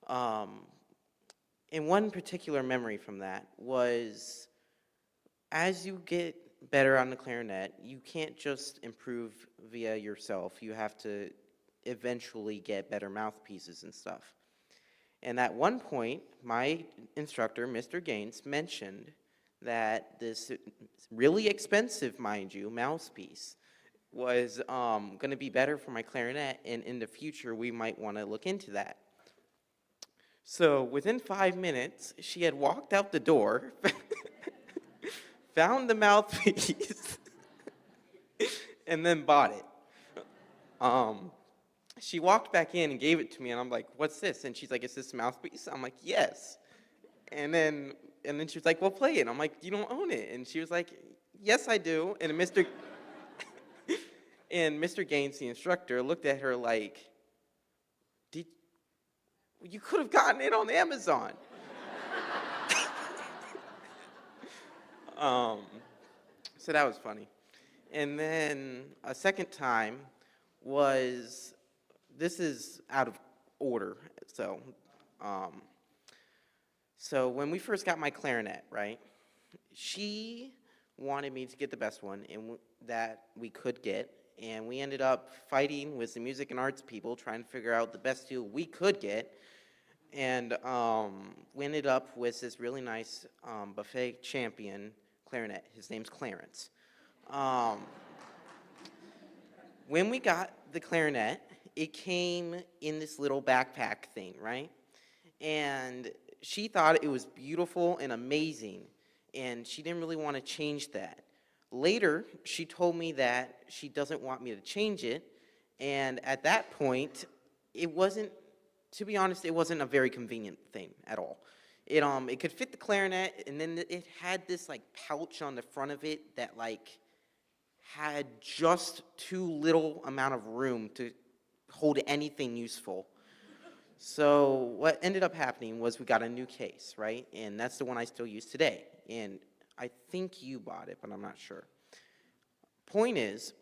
And one particular memory from that was, as you get better on the clarinet, you can't just improve via yourself. You have to eventually get better mouthpieces and stuff. And at one point, my instructor, Mr. Gaines, mentioned that this really expensive, mind you, mouthpiece was going to be better for my clarinet, and in the future, we might want to look into that. So within 5 minutes, she had walked out the door, found the mouthpiece, and then bought it. She walked back in and gave it to me, and I'm like, what's this? And she's like, is this a mouthpiece? I'm like, yes. And then she was like, well, play it. I'm like, you don't own it. And she was like, yes, I do. And Mr. Gaines, the instructor, looked at her like, you could have gotten it on Amazon. So that was funny. And then a second time was, this is out of order. So when we first got my clarinet, right, she wanted me to get the best one that we could get. And we ended up fighting with the music and arts people, trying to figure out the best deal we could get. And we ended up with this really nice buffet champion clarinet. His name's Clarence. When we got the clarinet, it came in this little backpack thing, right? And she thought it was beautiful and amazing, and she didn't really want to change that. Later, she told me that she doesn't want me to change it, and at that point, to be honest, it wasn't a very convenient thing at all. It could fit the clarinet, and then it had this like pouch on the front of it that like had just too little amount of room to hold anything useful. So what ended up happening was we got a new case, right? And that's the one I still use today. And I think you bought it, but I'm not sure. Point is,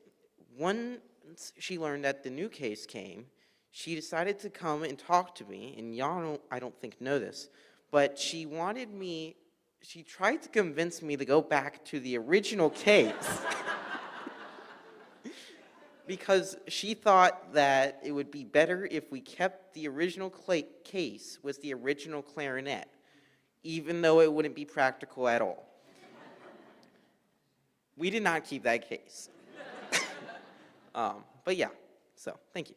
once she learned that the new case came, she decided to come and talk to me, and y'all I don't think know this, but she tried to convince me to go back to the original case because she thought that it would be better if we kept the original case with the original clarinet, even though it wouldn't be practical at all. We did not keep that case. But yeah, so thank you.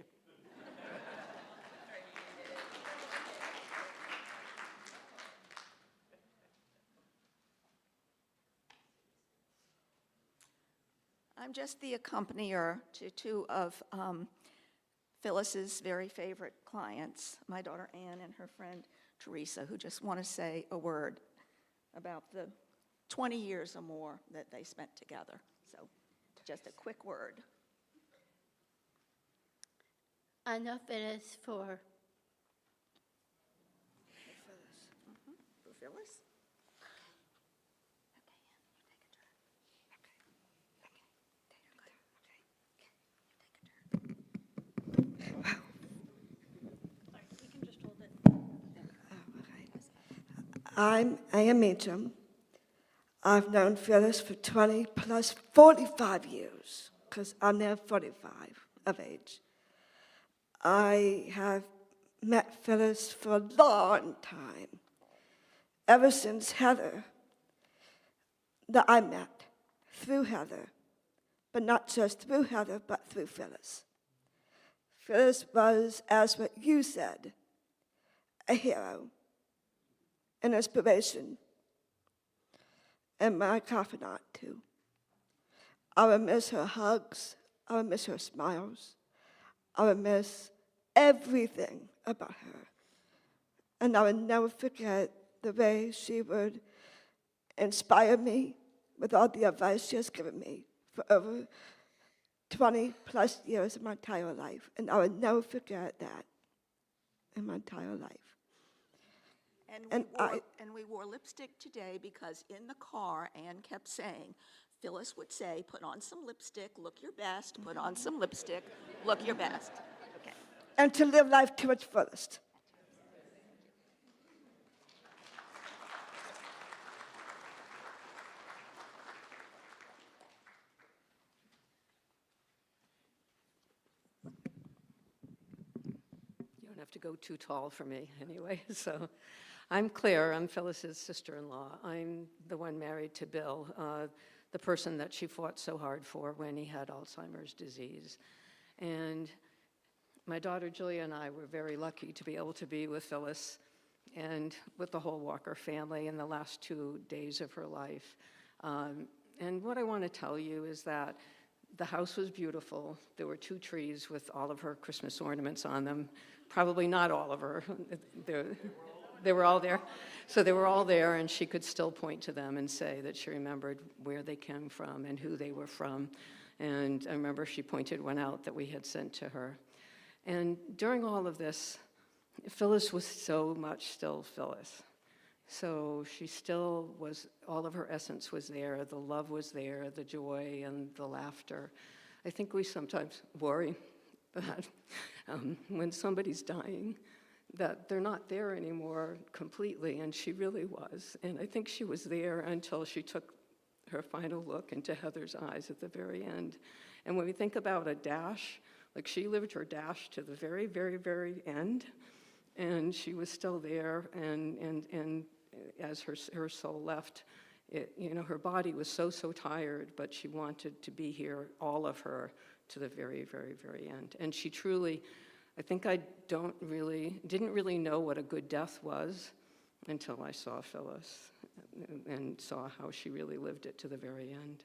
I'm just the accompanier to two of Phyllis's very favorite clients, my daughter Ann and her friend Teresa, who just want to say a word about the 20 years or more that they spent together. So just a quick word. I know Phyllis for For Phyllis? I'm Ann Meacham. I've known Phyllis for 20 plus 45 years, because I'm now 45 of age. I have met Phyllis for a long time, ever since Heather, that I met through Heather, but not just through Heather, but through Phyllis. Phyllis was, as what you said, a hero, an inspiration, and my confidant too. I will miss her hugs, I will miss her smiles, I will miss everything about her. And I will never forget the way she would inspire me with all the advice she has given me for over 20 plus years of my entire life. And I will never forget that in my entire life. And we wore lipstick today because in the car, Ann kept saying, Phyllis would say, put on some lipstick, look your best, put on some lipstick, look your best. Okay. And to live life to its fullest. You don't have to go too tall for me anyway. So I'm Claire. I'm Phyllis's sister-in-law. I'm the one married to Bill, the person that she fought so hard for when he had Alzheimer's disease. And my daughter Julia and I were very lucky to be able to be with Phyllis and with the whole Walker family in the last 2 days of her life. And what I want to tell you is that the house was beautiful. There were 2 trees with all of her Christmas ornaments on them. Probably not all of her. They were all there. So they were all there, and she could still point to them and say that she remembered where they came from and who they were from. And I remember she pointed one out that we had sent to her. And during all of this, Phyllis was so much still Phyllis. So she still was, all of her essence was there, the love was there, the joy and the laughter. I think we sometimes worry that when somebody's dying, that they're not there anymore completely, and she really was. And I think she was there until she took her final look into Heather's eyes at the very end. And when we think about a dash, like she lived her dash to the very, very, very end, and she was still there, and as her soul left, her body was so tired, but she wanted to be here, all of her, to the very, very, very end. And she truly, I think I didn't really know what a good death was until I saw Phyllis and saw how she really lived it to the very end.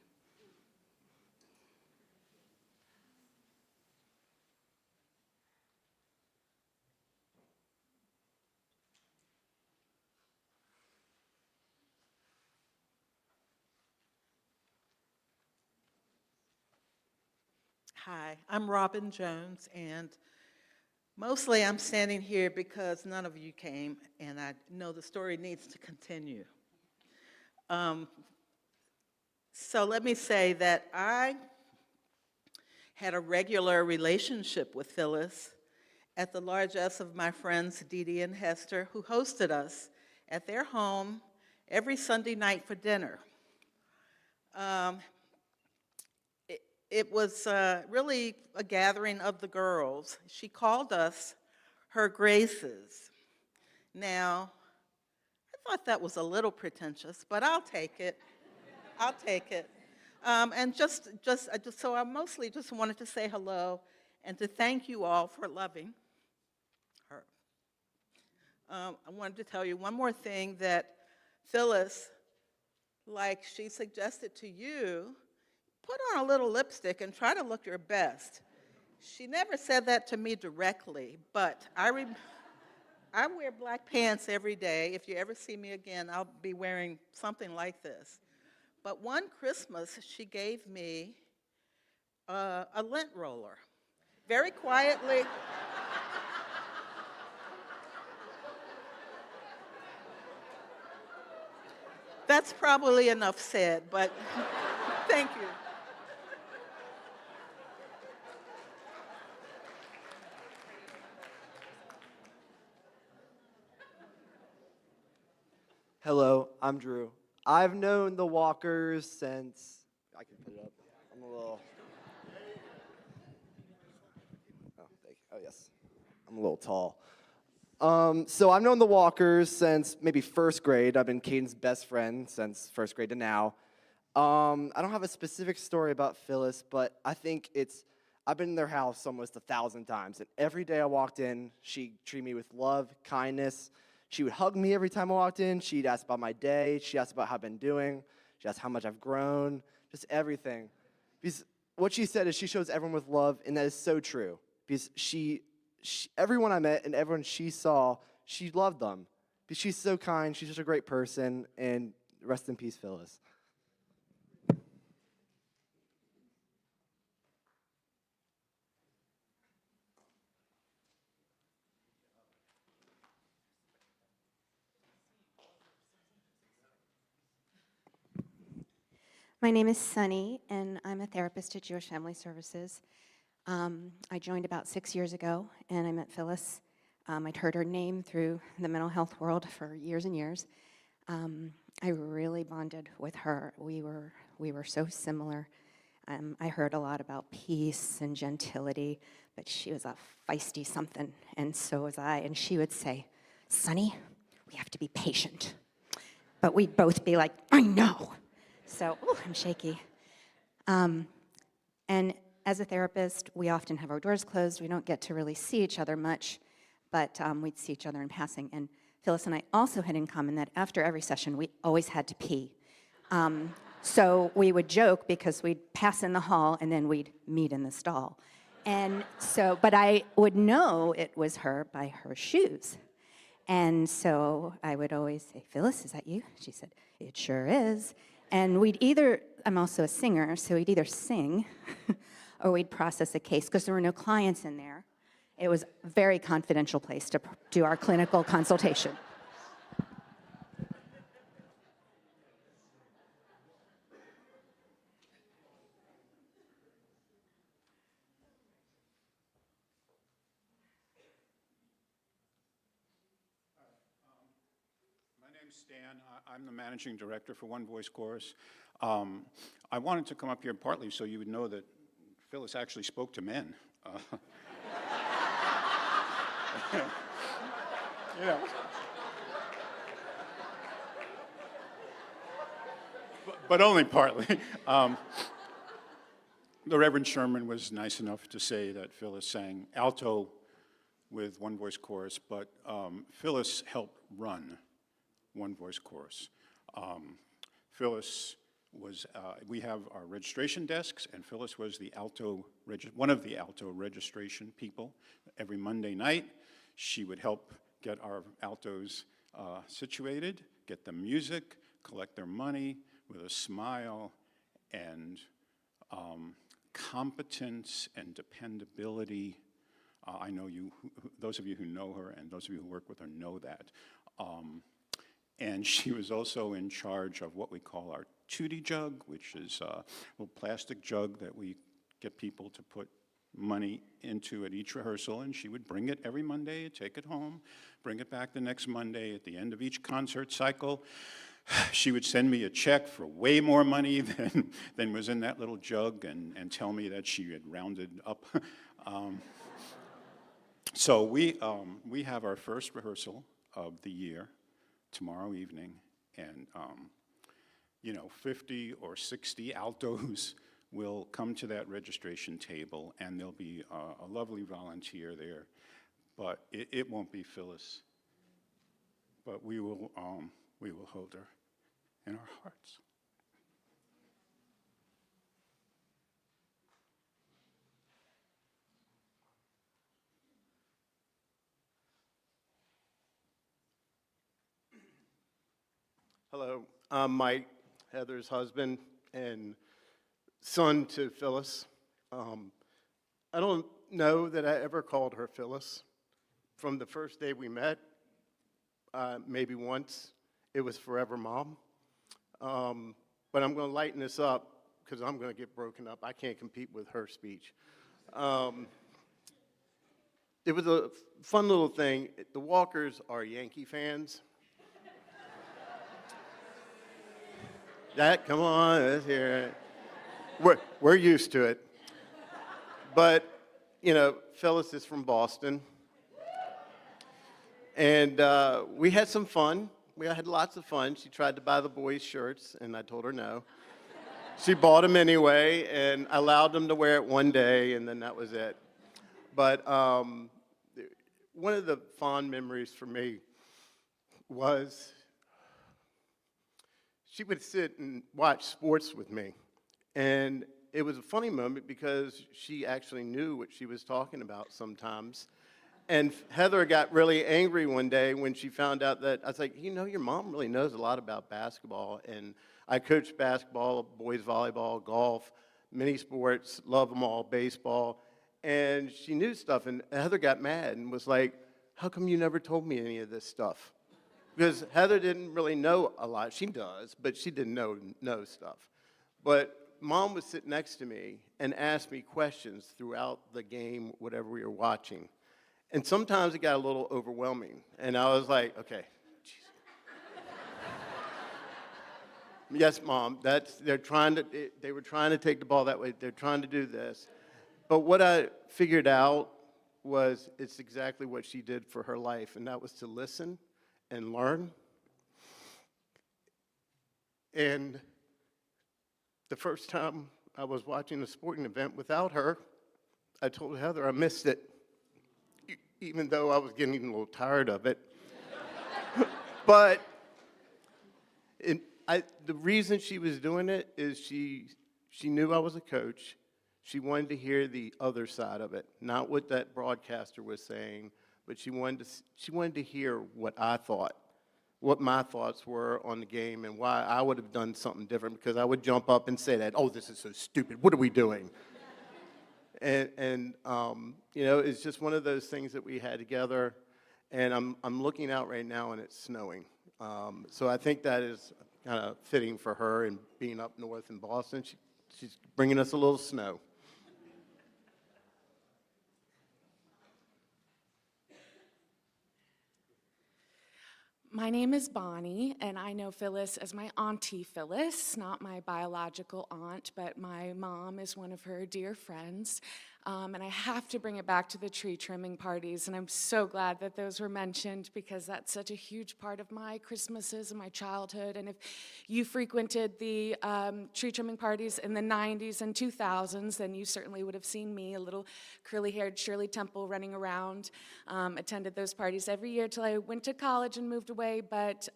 Hi, I'm Robin Jones, and mostly I'm standing here because none of you came, and I know the story needs to continue. So let me say that I had a regular relationship with Phyllis at the largesse of my friends Dee Dee and Hester, who hosted us at their home every Sunday night for dinner. It was really a gathering of the girls. She called us her Graces. Now, I thought that was a little pretentious, but I'll take it. I'll take it. So I mostly just wanted to say hello and to thank you all for loving her. I wanted to tell you one more thing, that Phyllis, like she suggested to you, put on a little lipstick and try to look your best. She never said that to me directly, but I wear black pants every day. If you ever see me again, I'll be wearing something like this. But one Christmas, she gave me a lint roller, very quietly. That's probably enough said, but thank you. Hello, I'm Drew. I've known the Walkers since, I can put it up. I'm a little, yes, I'm a little tall. So I've known the Walkers since maybe first grade. I've been Caden's best friend since first grade to now. I don't have a specific story about Phyllis, but I think I've been in their house almost 1,000 times, and every day I walked in, she'd treat me with love, kindness. She would hug me every time I walked in. She'd ask about my day. She asked about how I've been doing. She asked how much I've grown, just everything. Because what she said is she shows everyone with love, and that is so true. Because everyone I met and everyone she saw, she loved them. Because she's so kind, she's such a great person, and rest in peace, Phyllis. My name is Sunny, and I'm a therapist at Jewish Family Services. I joined about 6 years ago, and I met Phyllis. I'd heard her name through the mental health world for years and years. I really bonded with her. We were so similar. I heard a lot about peace and gentility, but she was a feisty something, and so was I. And she would say, "Sunny, we have to be patient." But we'd both be like, "I know." So, I'm shaky. And as a therapist, we often have our doors closed. We don't get to really see each other much, but we'd see each other in passing. And Phyllis and I also had in common that after every session, we always had to pee. So we would joke because we'd pass in the hall and then we'd meet in the stall. And so, but I would know it was her by her shoes. And so I would always say, "Phyllis, is that you?" She said, "It sure is." And I'm also a singer, so we'd either sing or we'd process a case because there were no clients in there. It was a very confidential place to do our clinical consultation. My name's Stan. I'm the managing director for One Voice Chorus. I wanted to come up here partly so you would know that Phyllis actually spoke to men. Yeah. But only partly. The Reverend Sherman was nice enough to say that Phyllis sang alto with One Voice Chorus, but Phyllis helped run One Voice Chorus. Phyllis was, we have our registration desks, and Phyllis was the one of the alto registration people. Every Monday night, she would help get our altos situated, get them music, collect their money with a smile and competence and dependability. I know those of you who know her and those of you who work with her know that. And she was also in charge of what we call our tootie jug, which is a little plastic jug that we get people to put money into at each rehearsal, and she would bring it every Monday, take it home, bring it back the next Monday. At the end of each concert cycle, she would send me a check for way more money than was in that little jug and tell me that she had rounded up. So we have our first rehearsal of the year tomorrow evening, and 50 or 60 altos will come to that registration table, and there'll be a lovely volunteer there. But it won't be Phyllis. But we will hold her in our hearts. Hello, I'm Mike, Heather's husband and son to Phyllis. I don't know that I ever called her Phyllis. From the first day we met, maybe once, it was forever Mom. But I'm going to lighten this up because I'm going to get broken up. I can't compete with her speech. It was a fun little thing. The Walkers are Yankee fans. Come on, let's hear it. We're used to it. But, Phyllis is from Boston. And we had some fun. We had lots of fun. She tried to buy the boys' shirts, and I told her no. She bought them anyway, and I allowed them to wear it one day, and then that was it. But one of the fond memories for me was she would sit and watch sports with me. And it was a funny moment because she actually knew what she was talking about sometimes. And Heather got really angry one day when she found out that, I was like, your mom really knows a lot about basketball. And I coached basketball, boys volleyball, golf, many sports, love them all, baseball. And she knew stuff. And Heather got mad and was like, how come you never told me any of this stuff? Because Heather didn't really know a lot. She does, but she didn't know stuff. But Mom would sit next to me and ask me questions throughout the game, whatever we were watching. And sometimes it got a little overwhelming. And I was like, okay, yes, Mom, they were trying to take the ball that way. They're trying to do this. But what I figured out was it's exactly what she did for her life, and that was to listen and learn. And the first time I was watching a sporting event without her, I told Heather I missed it, even though I was getting a little tired of it. But the reason she was doing it is she knew I was a coach. She wanted to hear the other side of it, not what that broadcaster was saying, but she wanted to hear what I thought, what my thoughts were on the game and why I would have done something different, because I would jump up and say that, oh, this is so stupid, what are we doing? And it's just one of those things that we had together, and I'm looking out right now and it's snowing. So I think that is kind of fitting for her, and being up north in Boston, she's bringing us a little snow. My name is Bonnie, and I know Phyllis as my auntie Phyllis, not my biological aunt, but my mom is one of her dear friends. And I have to bring it back to the tree trimming parties, and I'm so glad that those were mentioned, because that's such a huge part of my Christmases and my childhood. And if you frequented the tree trimming parties in the 90s and 2000s, then you certainly would have seen me, a little curly-haired Shirley Temple, running around. Attended those parties every year till I went to college and moved away, but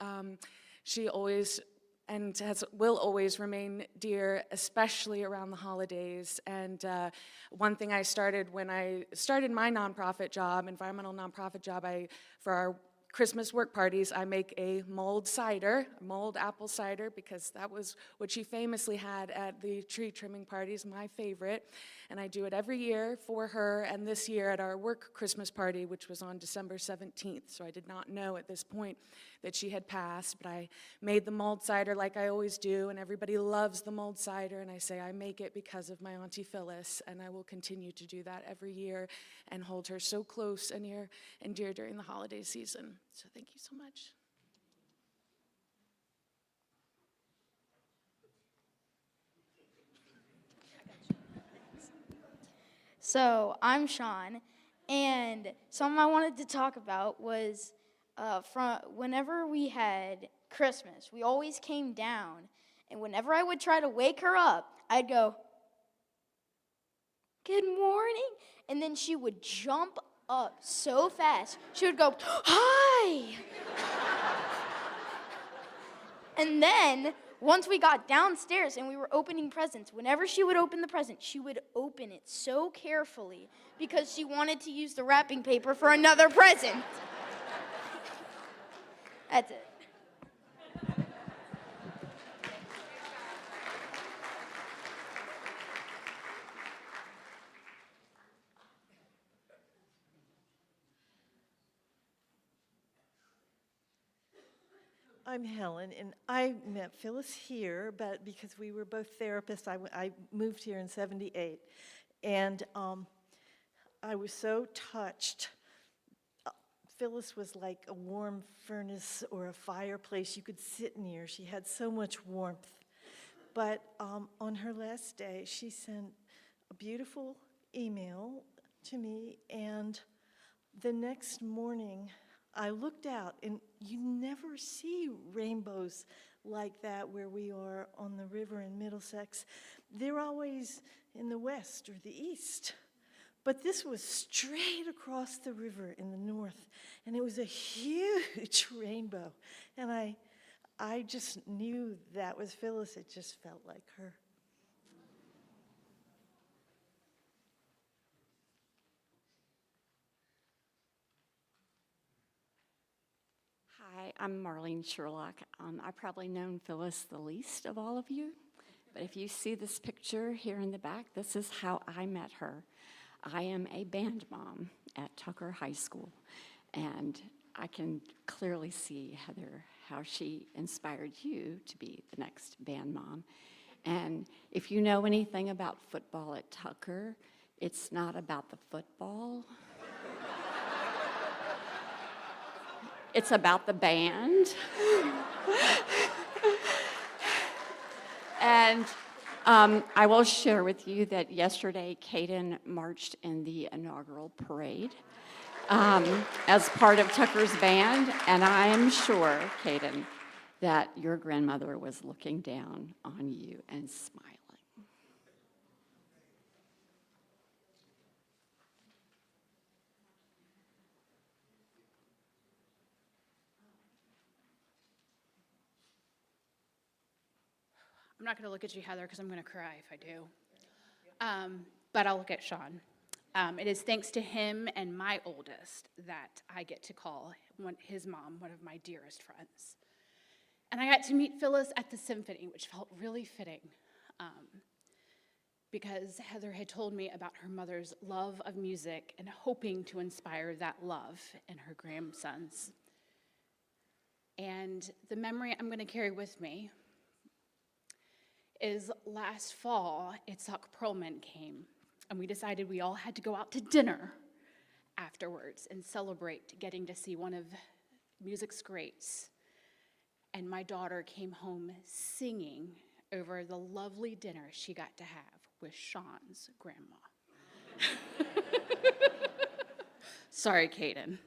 she always and will always remain dear, especially around the holidays. And one thing I started when I started my nonprofit job, environmental nonprofit job, for our Christmas work parties, I make a mulled cider, mulled apple cider, because that was what she famously had at the tree trimming parties, my favorite. And I do it every year for her, and this year at our work Christmas party, which was on December 17th. So I did not know at this point that she had passed, but I made the mulled cider like I always do, and everybody loves the mulled cider, and I say I make it because of my Auntie Phyllis, and I will continue to do that every year and hold her so close and near and dear during the holiday season. So thank you so much. So I'm Sean, and something I wanted to talk about was from whenever we had Christmas, we always came down And whenever I would try to wake her up, I'd go, "Good morning." And then she would jump up so fast. She would go, "Hi." And then, once we got downstairs and we were opening presents, whenever she would open the present, she would open it so carefully because she wanted to use the wrapping paper for another present. That's it. I'm Helen, and I met Phyllis here, but because we were both therapists, I moved here in '78, and I was so touched. Phyllis was like a warm furnace or a fireplace you could sit near. She had so much warmth. But on her last day, she sent a beautiful email to me, and the next morning, I looked out, and you never see rainbows like that where we are on the river in Middlesex. They're always in the west or the east. But this was straight across the river in the north, and it was a huge rainbow. And I just knew that was Phyllis. It just felt like her. Hi, I'm Marlene Sherlock. I've probably known Phyllis the least of all of you, but if you see this picture here in the back, this is how I met her. I am a band mom at Tucker High School, and I can clearly see, Heather, how she inspired you to be the next band mom. And if you know anything about football at Tucker, it's not about the football. It's about the band. And I will share with you that yesterday, Caden marched in the inaugural parade as part of Tucker's band, and I am sure, Caden, that your grandmother was looking down on you and smiling. I'm not going to look at you, Heather, because I'm going to cry if I do. But I'll look at Sean. It is thanks to him and my oldest that I get to call his mom one of my dearest friends. And I got to meet Phyllis at the symphony, which felt really fitting, because Heather had told me about her mother's love of music and hoping to inspire that love in her grandsons. And the memory I'm going to carry with me is last fall, Itzhak Perlman came, and we decided we all had to go out to dinner afterwards and celebrate getting to see one of music's greats. And my daughter came home singing over the lovely dinner she got to have with Sean's grandma. Sorry, Caden.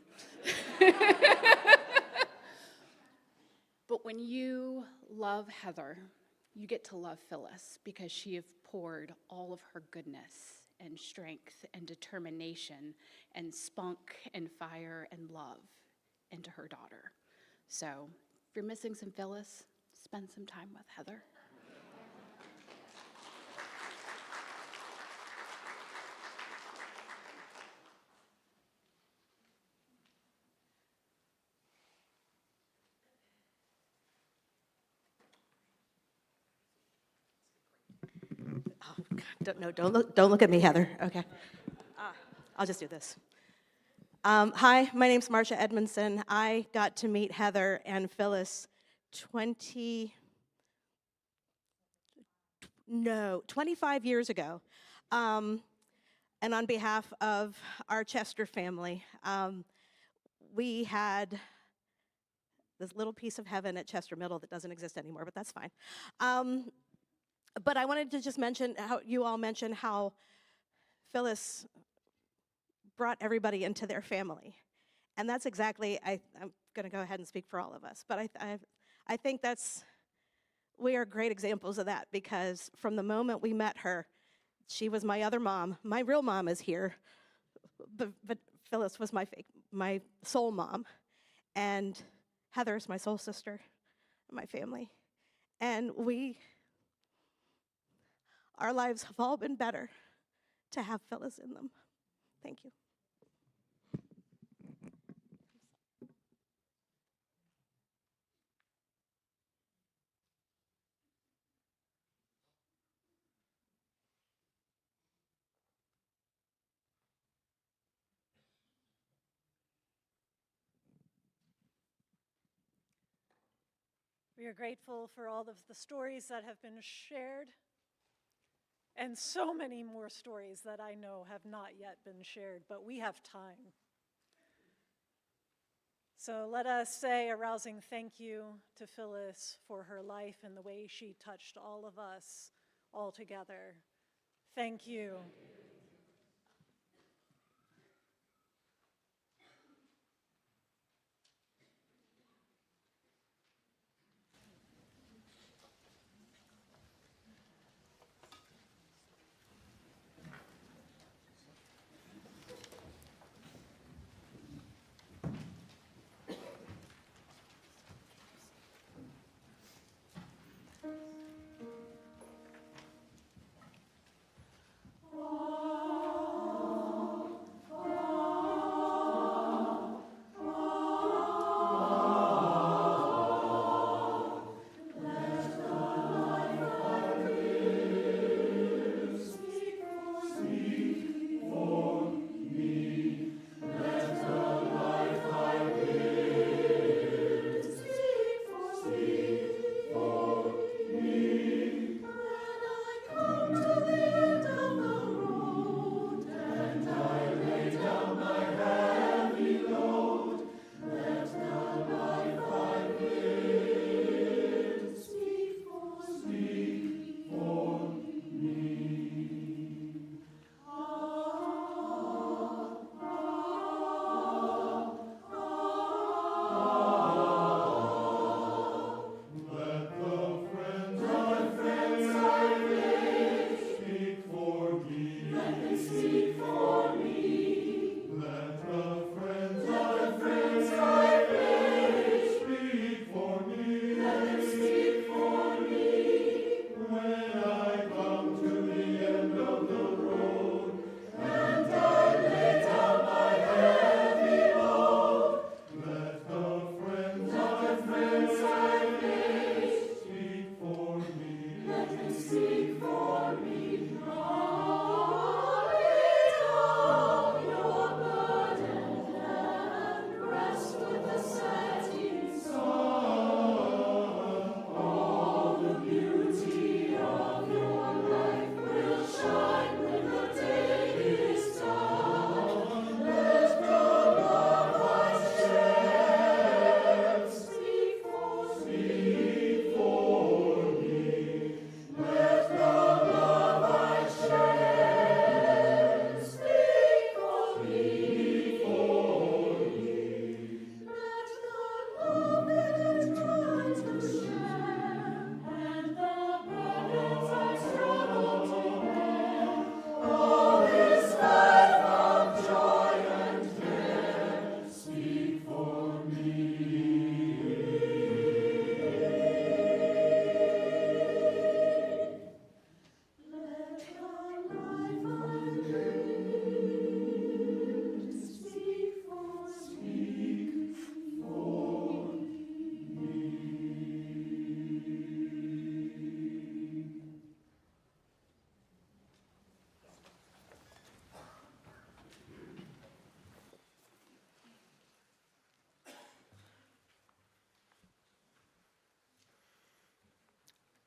But when you love Heather, you get to love Phyllis because she has poured all of her goodness and strength and determination and spunk and fire and love into her daughter. So if you're missing some Phyllis, spend some time with Heather. Don't look at me, Heather. Okay. I'll just do this. Hi, my name's Marcia Edmondson. I got to meet Heather and Phyllis 25 years ago. And on behalf of our Chester family, we had this little piece of heaven at Chester Middle that doesn't exist anymore, but that's fine. But I wanted to just mention how you all mentioned how Phyllis brought everybody into their family. And that's exactly, I'm going to go ahead and speak for all of us, but I think that's we are great examples of that, because from the moment we met her, she was my other mom. My real mom is here, but Phyllis was my soul mom, and Heather is my soul sister in my family. And our lives have all been better to have Phyllis in them. Thank you. We are grateful for all of the stories that have been shared, and so many more stories that I know have not yet been shared, but we have time. So let us say a rousing thank you to Phyllis for her life and the way she touched all of us all together. Thank you.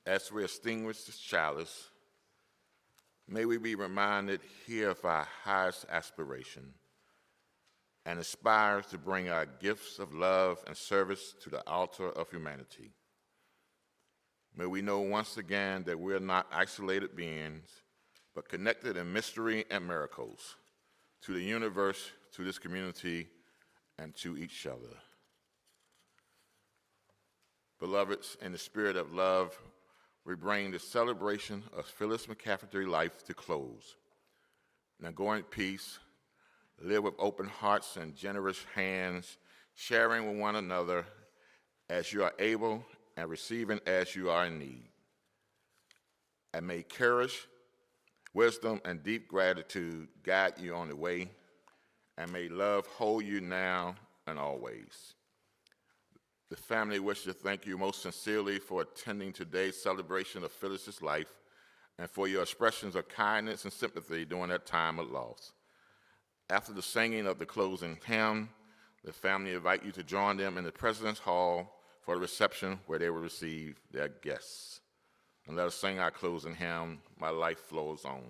As we extinguish this chalice, may we be reminded here of our highest aspiration and aspire to bring our gifts of love and service to the altar of humanity. May we know once again that we are not isolated beings, but connected in mystery and miracles to the universe, to this community, and to each other. Beloveds, in the spirit of love, we bring the celebration of Phyllis McCafferty life to close. Now go in peace, live with open hearts and generous hands, sharing with one another as you are able and receiving as you are in need. And may courage, wisdom, and deep gratitude guide you on the way, and may love hold you now and always. The family wishes to thank you most sincerely for attending today's celebration of Phyllis's life and for your expressions of kindness and sympathy during that time of loss. After the singing of the closing hymn, the family invite you to join them in the President's Hall for the reception where they will receive their guests. And let us sing our closing hymn, My Life Flows On.